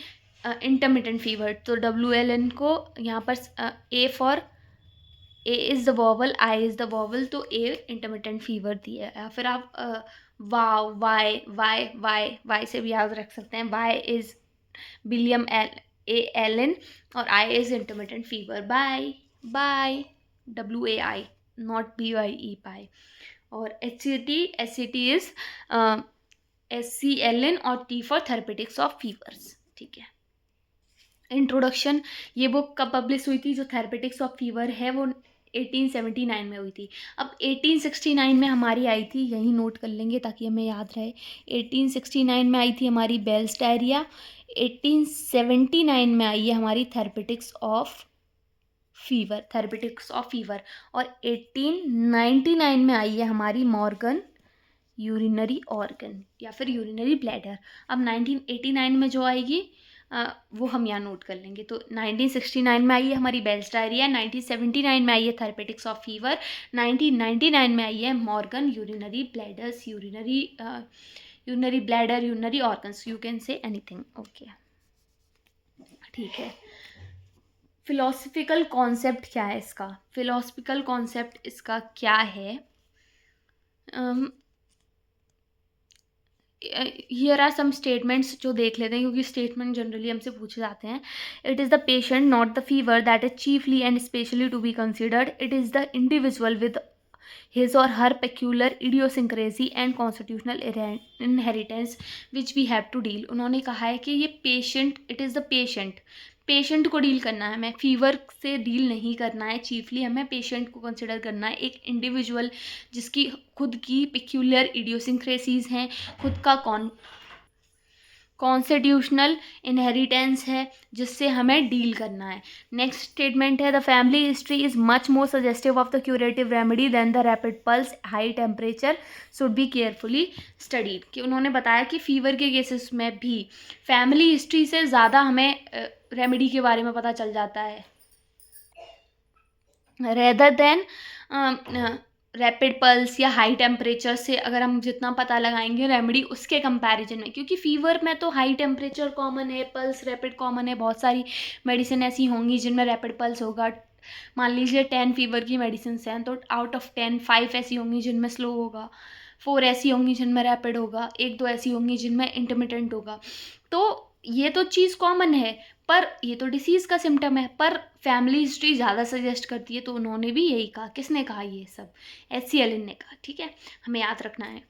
इंटरमिटेंट फीवर। तो WLN को यहाँ पर A is the vowel, I is the vowel, तो A इंटरमिटेंट फीवर दी है। या फिर आप वाई से भी याद रख सकते हैं, Y इज़ विलियम ALN और I is intermittent fever, by WAI, not BYE, by. और HCT इज SCLN और T for therapeutics of fevers, ठीक है। इंट्रोडक्शन, ये बुक कब पब्लिश हुई थी? जो थेरेपेटिक्स ऑफ फीवर है वो 1879 में हुई थी। अब 1869 में हमारी आई थी, यही नोट कर लेंगे ताकि हमें याद रहे, 1869 में आई थी हमारी बेल्स डायरिया, 1879 में आई है हमारी थेरेपेटिक्स ऑफ फीवर, और 1899 में आई है हमारी मॉर्गन यूरिनरी ऑर्गन या फिर यूरिनरी ब्लैडर। अब 1989 में जो आएगी वो हम यहाँ नोट कर लेंगे। तो 1969 में आई है हमारी बेल्स डायरिया, 1979 में आई है थेरेपेटिक्स ऑफ फीवर, 1999 में आई है Morgan urinary bladders, urinary bladder, urinary organs, you can say anything, okay, ठीक है। फिलोसफिकल कॉन्सेप्ट क्या है इसका? फिलोसफिकल कॉन्सेप्ट इसका क्या है? हियर आर सम स्टेटमेंट्स जो देख लेते हैं, क्योंकि स्टेटमेंट जनरली हमसे पूछे जाते हैं. It is the patient not the fever that is chiefly and specially to be considered. It is the individual with his or her peculiar idiosyncrasy and constitutional inheritance which we have to deal. उन्होंने कहा है कि ये patient, it is the patient को deal करना है, हमें fever से डील नहीं करना है. चीफली हमें पेशेंट को कंसिडर करना है, एक इंडिविजुअल जिसकी खुद की पिक्यूलियर इडियोसिंक्रेसीज हैं, खुद का कॉन्स्टिट्यूशनल इनहेरिटेंस है, जिससे हमें डील करना है. नेक्स्ट स्टेटमेंट है the family history is much more suggestive of the curative remedy than the rapid pulse high temperature should be carefully studied. कि उन्होंने बताया कि फीवर के केसेस में भी फैमिली हिस्ट्री से ज़्यादा हमें रेमेडी के बारे में पता चल जाता है, रेदर देन रैपिड पल्स या हाई टेम्परेचर से अगर हम जितना पता लगाएंगे रेमेडी उसके कंपैरिजन में. क्योंकि फीवर में तो हाई टेम्परेचर कॉमन है, पल्स रैपिड कॉमन है, बहुत सारी मेडिसिन ऐसी होंगी जिनमें रैपिड पल्स होगा. मान लीजिए 10 फीवर की मेडिसिन हैं, तो आउट ऑफ 10 5 ऐसी होंगी जिनमें स्लो होगा, 4 ऐसी होंगी जिनमें रैपिड होगा, 1-2 ऐसी होंगी जिनमें इंटरमिटेंट होगा. तो ये तो चीज़ कॉमन है, पर ये तो डिसीज़ का सिम्टम है, पर फैमिली हिस्ट्री ज़्यादा सजेस्ट करती है. तो उन्होंने भी यही कहा. किसने कहा? ये सब HCLN ने कहा. ठीक है, हमें याद रखना है.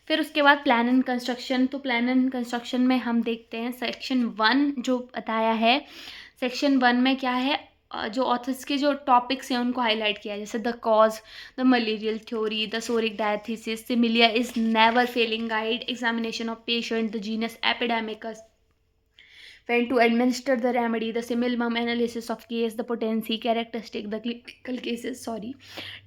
फिर उसके बाद प्लान एंड कंस्ट्रक्शन. तो प्लान एंड कंस्ट्रक्शन में हम देखते हैं सेक्शन 1 जो बताया है. सेक्शन 1 में क्या है, जो ऑथर्स के जो टॉपिक्स हैं उनको हाईलाइट किया है, जैसे the cause, the malarial theory, the psoric diathesis, similia is never failing guide, examination of patient, the genus epidemicus, when to administer the remedy, the similmum analysis of case, the potency, characteristic, the clinical cases,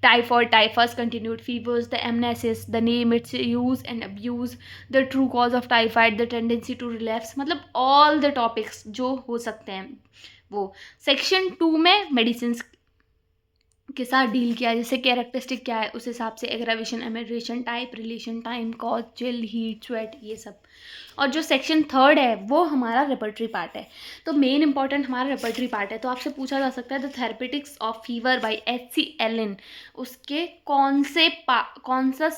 typhoid, typhus, continued fevers, the amnesis, the name, its use and abuse, the true cause of typhoid, the tendency to relapse. मतलब all the topics जो हो सकते हैं वो. Section 2 में medicine के साथ deal किया, जैसे कैरेक्टरिस्टिक क्या है उस हिसाब से, aggravation, amelioration, type, relation, time, cause, chill, heat, sweat, ये सब. और जो सेक्शन 3 है वो हमारा रेपर्टरी पार्ट है. तो मेन इंपॉर्टेंट हमारा रेपर्टरी पार्ट है. तो आपसे पूछा जा सकता है the therapeutics of fever bye HCLN, उसके कौन सा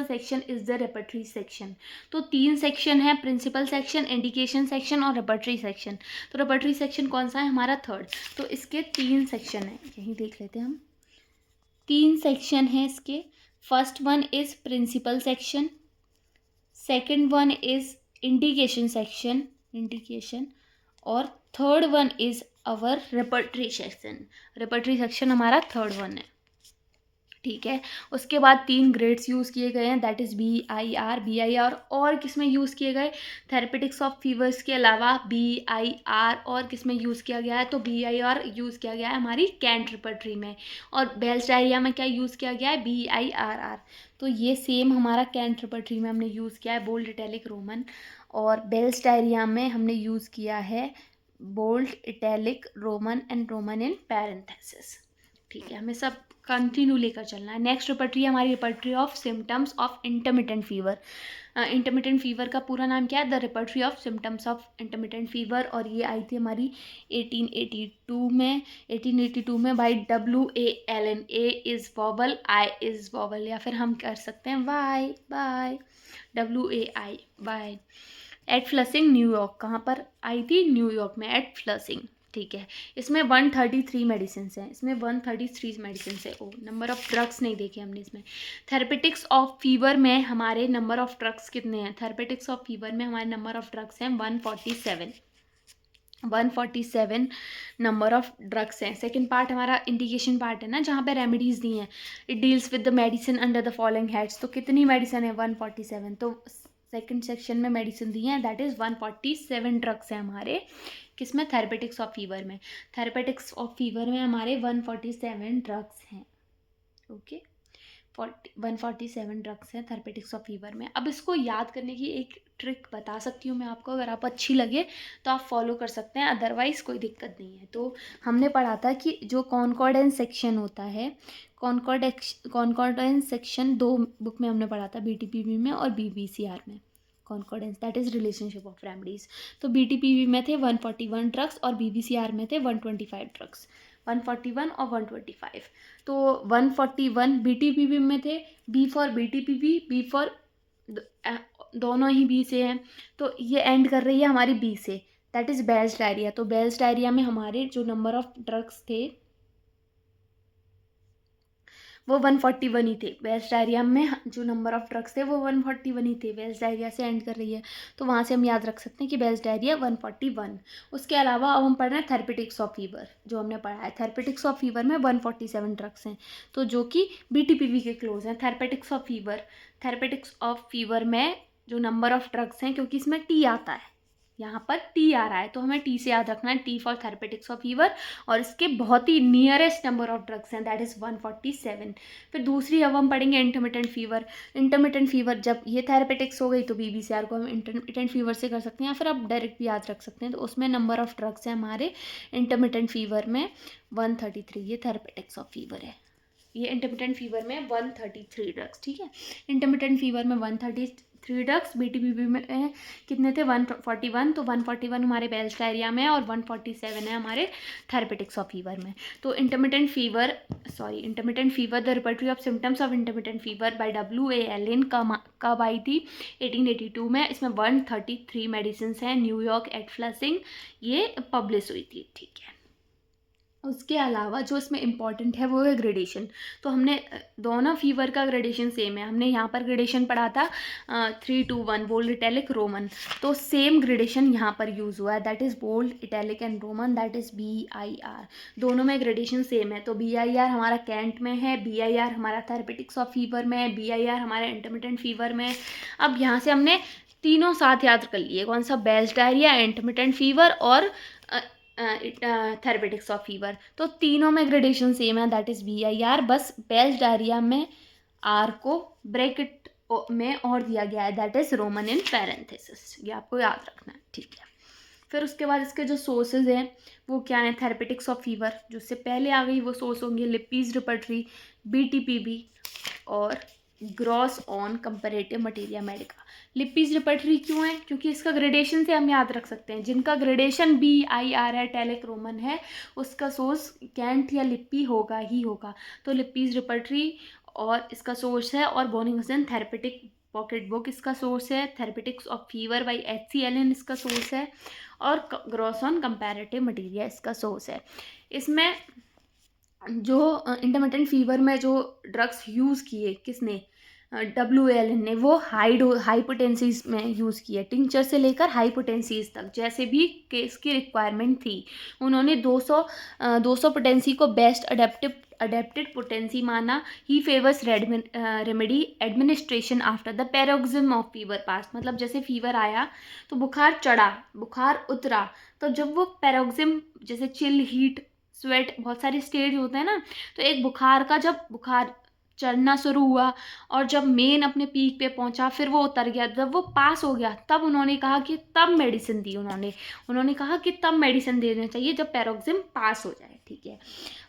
section is the repertory section. तो 3 सेक्शन है, प्रिंसिपल सेक्शन, इंडिकेशन सेक्शन और रेपर्टरी सेक्शन. तो रेपर्टरी सेक्शन कौन सा है? हमारा 3rd. तो इसके 3 सेक्शन है, यहीं देख लेते हैं हम. 3 सेक्शन है इसके. First one is principal section, second one is indication section, और third one is our repertory section हमारा 3rd वन है. ठीक है, उसके बाद 3 ग्रेड्स यूज़ किए गए हैं, दैट इज़ BIR. और किस में यूज़ किए गए? थेरेपेटिक्स ऑफ फीवर्स के अलावा BIR और किस में यूज़ किया गया है? तो BIR यूज़ किया गया है हमारी कैंट रेपर्टरी में. और बेल्स डायरिया में क्या यूज़ किया गया है? BIRR. तो ये सेम हमारा कैंट रेपर्टरी में हमने यूज़ किया है बोल्ड, इटैलिक, रोमन. और बेल्स डायरिया में हमने यूज़ किया है bold, italic, roman and roman in parenthesis. ठीक है, हमें सब कंटिन्यू लेकर चलना है. नेक्स्ट रेपर्टरी है हमारी repertory of symptoms of intermittent fever. Intermittent fever का पूरा नाम क्या है? The repertory of symptoms of intermittent fever. और ये आई थी हमारी 1882 में by WALN. A is wobble, I is wobble, या फिर हम कर सकते हैं Y by WAI by. At Flushing, New York. कहाँ पर आई थी? न्यूयॉर्क में, एट फ्लसिंग. ठीक है, इसमें 133 मेडिसिन हैं. इसमें 133 मेडिसिन है. ओ, नंबर ऑफ ड्रग्स नहीं देखे हमने इसमें. थेरेपेटिक्स ऑफ फीवर में हमारे नंबर ऑफ ड्रग्स कितने हैं? थेरेपेटिक्स ऑफ फीवर में हमारे नंबर ऑफ ड्रग्स हैं 147 नंबर ऑफ ड्रग्स हैं. सेकेंड पार्ट हमारा इंडिकेशन पार्ट है ना, जहाँ पे रेमेडीज़ दी हैं. It deals with the medicine under the following heads. तो कितनी मेडिसिन है? 147. तो सेकेंड सेक्शन में मेडिसिन दी हैं, दैट इज़ 147 ड्रग्स हैं हमारे. किसमें? थेरेपेटिक्स ऑफ फीवर में. थेरेपेटिक्स ऑफ फीवर में हमारे 147 ड्रग्स हैं. ओके, 147 ड्रग्स हैं थेरेपेटिक्स ऑफ फीवर में. अब इसको याद करने की एक ट्रिक बता सकती हूँ मैं आपको, अगर आप अच्छी लगे तो आप फॉलो कर सकते हैं, अदरवाइज़ कोई दिक्कत नहीं है. तो हमने पढ़ा था कि जो कॉन्कॉर्डेंस सेक्शन होता है, कॉन्कॉर्डेंस सेक्शन 2 बुक में हमने पढ़ा था, BTPV में और BBCR में. कॉन्कॉर्डेंस that is relationship of remedies. तो BTPV में थे 141 ड्रग्स और BBCR में थे 125 ड्रग्स. 141 और 125. तो 141 BTPV में थे, B for BTPV, B for दोनों ही बी से हैं, तो ये एंड कर रही है हमारी बी से, दैट इज़ बेल्स डायरिया। तो बेल्स डायरिया में हमारे जो नंबर ऑफ ड्रग्स थे वो 141 ही थे। बेल्स डायरिया में जो नंबर ऑफ ड्रग्स थे वो 141 ही थे। बेल्स डायरिया से एंड कर रही है, तो वहाँ से हम याद रख सकते हैं कि बेल्स डायरिया 141। उसके अलावा अब हम पढ़ रहे हैं थेरेपेटिक्स ऑफ फीवर। जो हमने पढ़ा है थेरेपेटिक्स ऑफ फीवर में 147 ड्रग्स हैं, तो जो कि BTPV के क्लोज हैं। थेरेपेटिक्स ऑफ फीवर में जो नंबर ऑफ ड्रग्स हैं, क्योंकि इसमें टी आता है, यहाँ पर टी आ रहा है, तो हमें टी से याद रखना है, T for therapeutics of fever, और इसके बहुत ही नियरेस्ट नंबर ऑफ ड्रग्स हैं, दैट इज़ 147। फिर दूसरी अब हम पढ़ेंगे इंटरमिटेंट फीवर। इंटरमिटेंट फीवर जब ये थेरेपेटिक्स हो गई तो BBCR को हम इंटरमिटेंट फीवर से कर सकते हैं, या फिर आप डायरेक्ट भी याद रख सकते हैं। तो उसमें नंबर ऑफ ड्रग्स हैं हमारे इंटरमिटेंट फीवर में 133, ये थेरेपेटिक्स ऑफ फीवर है। ये इंटरमिटेंट फीवर में 133 ड्रग्स, ठीक है। इंटरमिटेंट फीवर में 133 ड्रग्स, BTPV में कितने थे 141, तो 141 हमारे बेल्स डायरिया में है और 147 है हमारे थेरेपेटिक्स ऑफ फीवर में। तो intermittent fever the repertory of symptoms of intermittent fever by WA Allen कब आई थी? 1882 में। इसमें 133 मेडिसिन हैं, न्यूयॉर्क एट फ्लसिंग ये पब्लिश हुई थी, ठीक है। उसके अलावा जो इसमें इम्पॉर्टेंट है वो है ग्रेडेशन। तो हमने दोनों फीवर का ग्रेडेशन सेम है। हमने यहाँ पर ग्रेडेशन पढ़ा था 3, 2, 1 बोल्ड, इटैलिक, रोमन। तो सेम ग्रेडेशन यहाँ पर यूज़ हुआ है, that is bold, italic and roman, that is BIR। दोनों में ग्रेडेशन सेम है। तो BIR हमारा कैंट में है, BIR हमारा थेरेपेटिक्स ऑफ फीवर में है, BIR हमारा इंटरमिटेंट फीवर में है। अब यहाँ से हमने तीनों साथ याद कर लिए, कौन सा? बेल्स डायरिया, इंटरमिटेंट फीवर और थेरेपेटिक्स ऑफ फीवर। तो तीनों में ग्रेडेशन सेम है, दैट इज़ BIR। बस बेल्स डायरिया में R को ब्रैकेट में और दिया गया है, that is Roman in parenthesis. ये आपको याद रखना है, ठीक है। फिर उसके बाद इसके जो सोर्सेज हैं वो क्या है? थेरेपेटिक्स ऑफ फीवर जो उससे पहले आ गई वो सोर्स होंगे लिपीज रिपर्टरी, BTPV और Gross on comparative materia medica. Lippe's repertory क्यों है? क्योंकि इसका ग्रेडेशन से हम याद रख सकते हैं। जिनका ग्रेडेशन BIR है, टैलिक, रोमन है, उसका सोर्स कैंट या लिपी होगा ही होगा। तो लिपीज रिपर्टरी और इसका सोर्स है, और बोनिंगसन थेरेपेटिक पॉकेट बुक इसका सोर्स है, therapeutics of fever by HC Allen इसका सोर्स है, और ग्रॉस ऑन कंपैरेटिव मटेरिया इसका सोर्स है। इसमें जो इंटरमिटेंट फीवर में जो ड्रग्स यूज़ किए किसने? WAL ने, वो हाई पोटेंसीज में यूज़ किए, टिंचर से लेकर हाई पोटेंसीज तक, जैसे भी केस की रिक्वायरमेंट थी। उन्होंने 200 पोटेंसी को बेस्ट अडेप्टेड पोटेंसी माना। He favours remedy administration after the paroxysm of fever पास। मतलब जैसे फीवर आया तो बुखार चढ़ा, बुखार उतरा, तो जब वो पैरोक्सिज्म, जैसे चिल, हीट, स्वेट, बहुत सारे स्टेज होते हैं ना, तो एक बुखार का जब बुखार चढ़ना शुरू हुआ और जब मेन अपने पीक पे पहुंचा, फिर वो उतर गया, जब वो पास हो गया, तब उन्होंने कहा कि तब मेडिसिन दी। उन्होंने कहा कि तब मेडिसिन देना चाहिए जब पैरोक्सिज्म पास हो जाए, ठीक है।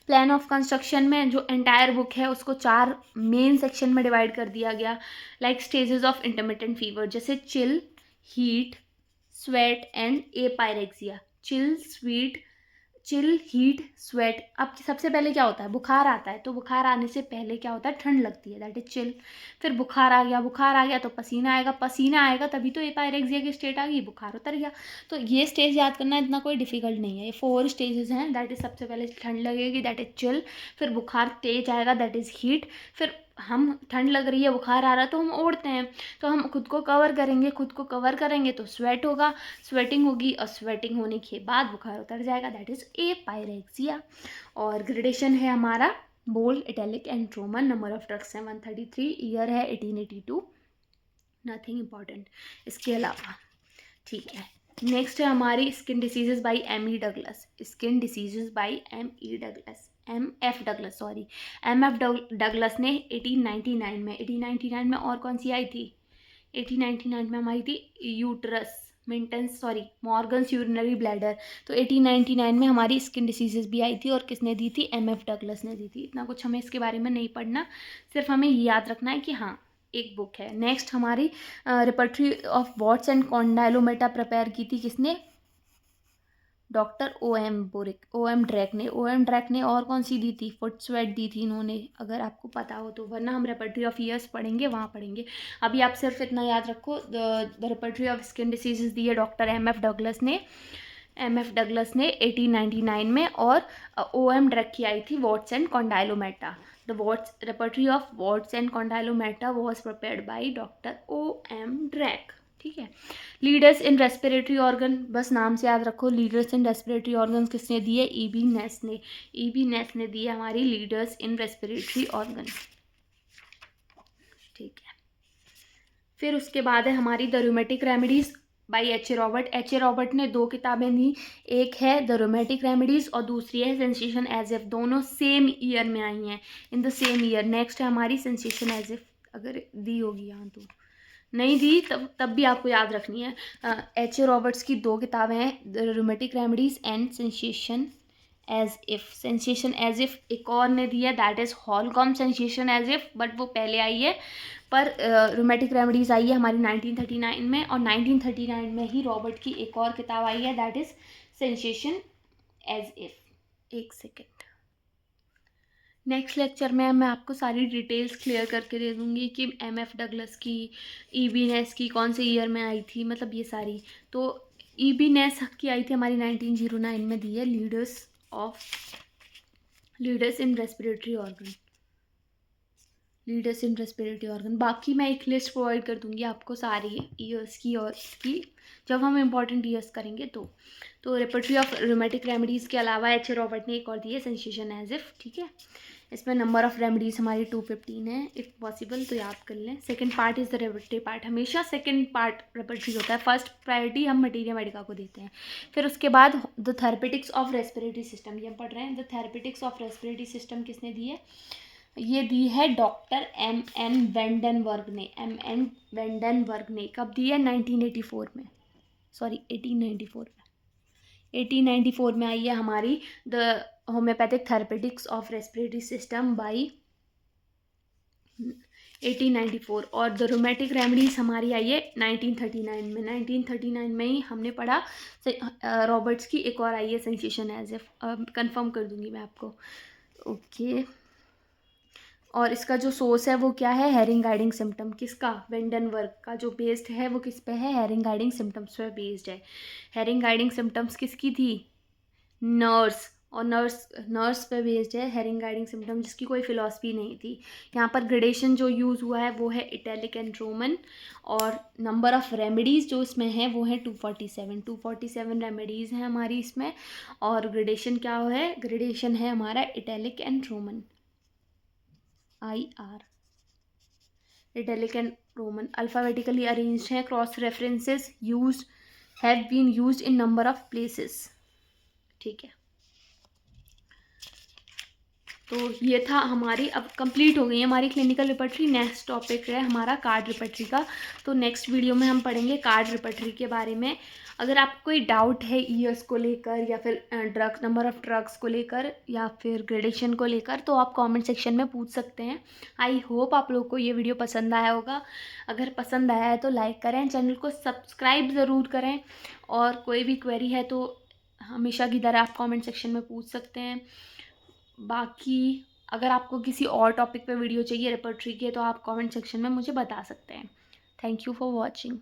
प्लान ऑफ कंस्ट्रक्शन में जो एंटायर बुक है उसको 4 मेन सेक्शन में डिवाइड कर दिया गया, like stages of intermittent fever, जैसे chill, heat, sweat and apyrexia. Chill, heat, sweat. अब सबसे पहले क्या होता है? बुखार आता है, तो बुखार आने से पहले क्या होता है? ठंड लगती है, दैट इज चिल। फिर बुखार आ गया तो पसीना आएगा तभी तो एपायरेक्सिया की स्टेट आ गई, बुखार उतर गया। तो ये स्टेज याद करना इतना कोई डिफिकल्ट नहीं है। ये 4 स्टेजेस हैं, दैट इज सबसे पहले ठंड लगेगी, दैट इज चिल। फिर बुखार तेज आएगा, दैट इज हीट। फिर हम ठंड लग रही है, बुखार आ रहा है, तो हम ओढ़ते हैं, तो हम खुद को कवर करेंगे तो स्वेट होगा, स्वेटिंग होगी, और स्वेटिंग होने के बाद बुखार उतर जाएगा, दैट इज एपायरेक्सिया। और ग्रेडेशन है हमारा bold, italic and roman. Number of drugs है 133, ईयर है 1882, नथिंग इम्पॉर्टेंट इसके अलावा, ठीक है। नेक्स्ट है हमारी skin diseases by MF Douglas. MF Douglas ने 1899 में और कौन सी आई थी? 1899 में हम आई थी मॉर्गन्स यूरिनरी ब्लैडर। तो 1899 में हमारी स्किन डिसीजेज भी आई थी, और किसने दी थी? MF डगलस ने दी थी। इतना कुछ हमें इसके बारे में नहीं पढ़ना, सिर्फ हमें ये याद रखना है कि हाँ एक बुक है। नेक्स्ट हमारी repertory of warts and condylomata prepare की थी किसने? डॉक्टर ओ एम ड्रैक ने और कौन सी दी थी, फुट स्वेट दी थी इन्होंने, अगर आपको पता हो तो, वरना हम रेपर्टरी ऑफ ईयर्स पढ़ेंगे, वहाँ पढ़ेंगे। अभी आप सिर्फ इतना याद रखो, the repertory of skin diseases दी है डॉक्टर एम एफ डगलस ने 1899 में, और ओ एम ड्रैक की आई थी warts and condylomata. The repertory of warts and condylomata was prepared by doctor O M Drake. ठीक है। लीडर्स इन रेस्पिरेटरी ऑर्गन, बस नाम से याद रखो, लीडर्स इन रेस्पिरेटरी ऑर्गन किसने दिए, ईबी नेस ने दी है हमारी लीडर्स इन रेस्पिरेटरी ऑर्गन। ठीक है। फिर उसके बाद है हमारी the rheumatic remedies by H A Robert ने 2 किताबें दी, एक है द रूमेटिक रेमेडीज और दूसरी है सेंसेशन एज इफ, दोनों सेम ईयर में आई हैं, in the same year. Next है हमारी सेंसेशन एज इफ, अगर दी होगी यहाँ तो, नहीं दी तब भी आपको याद रखनी है। एच ए रॉबर्ट्स की 2 किताबें हैं, the rheumatic remedies and sensation as if एक और ने दी है, that is Holcombe sensation as if, but वो पहले आई है। पर रूमेटिक रेमेडीज आई है हमारी 1939 में, और 1939 में ही रॉबर्ट की एक और किताब आई है, that is sensation as if. एक सेकेंड, नेक्स्ट लेक्चर में मैं आपको सारी डिटेल्स क्लियर करके दे दूँगी कि एम एफ डगलस की, ईबी नेस की कौन से ईयर में आई थी, मतलब ये सारी। तो ईबी नेस की आई थी हमारी 1909 में, दी है लीडर्स इन रेस्पिरेटरी ऑर्गन। बाकी मैं एक लिस्ट प्रोवाइड कर दूंगी आपको सारी ईयर्स की और इसकी, जब हम इम्पॉर्टेंट ईयर्स करेंगे तो रेपर्टरी ऑफ रूमेटिक रेमेडीज़ के अलावा एच ए रॉबर्ट ने एक और दी है सेंसेशन एज इफ। ठीक है। इसमें नंबर ऑफ रेमेडीज़ हमारी 215 है, इफ़ पॉसिबल तो याद कर लें। Second part is the repertory part, हमेशा सेकंड पार्ट रेपर्टरी होता है, फर्स्ट प्रायोरिटी हम मटीरिया मेडिका को देते हैं। फिर उसके बाद the therapeutics of respiratory system, ये हम पढ़ रहे हैं। The therapeutics of respiratory system किसने दी है, ये दी है डॉक्टर एम एन वेंडनबर्ग ने। कब दी है, 1984 में, सॉरी 1894 में आई है हमारी the homeopathic therapeutics of respiratory system by 1894, और द रोमेटिक रेमेडीज हमारी आई है 1939 में। 1939 में ही हमने पढ़ा रॉबर्ट्स की एक और आई है सेंसेशन एज इफ, कंफर्म कर दूंगी मैं आपको। ओके। और इसका जो सोर्स है वो क्या है, हेरिंग गाइडिंग सिम्टम, किसका, वेंडनबर्ग का जो बेस्ड है वो किस पे है, हेरिंग गाइडिंग सिम्टम्स पे बेस्ड है। हेरिंग गाइडिंग सिम्टम्स किसकी थी, नर्स पे बेस्ड है हेरिंग गाइडिंग सिम्टम, जिसकी कोई फिलॉसफी नहीं थी। यहाँ पर ग्रेडेशन जो यूज़ हुआ है वो है इटैलिक एंड रोमन, और नंबर ऑफ रेमेडीज़ जो इसमें है वो है 247 रेमेडीज़ हैं हमारी इसमें, और ग्रेडेशन क्या है, ग्रेडेशन है हमारा italic and roman, IR, italic and roman, alphabetically arranged है, cross references have been used in number of places. ठीक है। तो ये था हमारी, अब कंप्लीट हो गई हमारी क्लिनिकल रिपर्टरी। नेक्स्ट टॉपिक है हमारा कार्ड रिपर्टरी का, तो नेक्स्ट वीडियो में हम पढ़ेंगे कार्ड रिपर्टरी के बारे में। अगर आपको कोई डाउट है ईयर्स को लेकर, या फिर नंबर ऑफ ड्रग्स को लेकर, या फिर ग्रेडेशन को लेकर, तो आप कमेंट सेक्शन में पूछ सकते हैं। आई होप आप लोग को ये वीडियो पसंद आया होगा। अगर पसंद आया है तो लाइक करें, चैनल को सब्सक्राइब ज़रूर करें, और कोई भी क्वेरी है तो हमेशा की तरह आप कमेंट सेक्शन में पूछ सकते हैं। बाकी अगर आपको किसी और टॉपिक पे वीडियो चाहिए रिपर्टरी के, तो आप कमेंट सेक्शन में मुझे बता सकते हैं। Thank you for watching.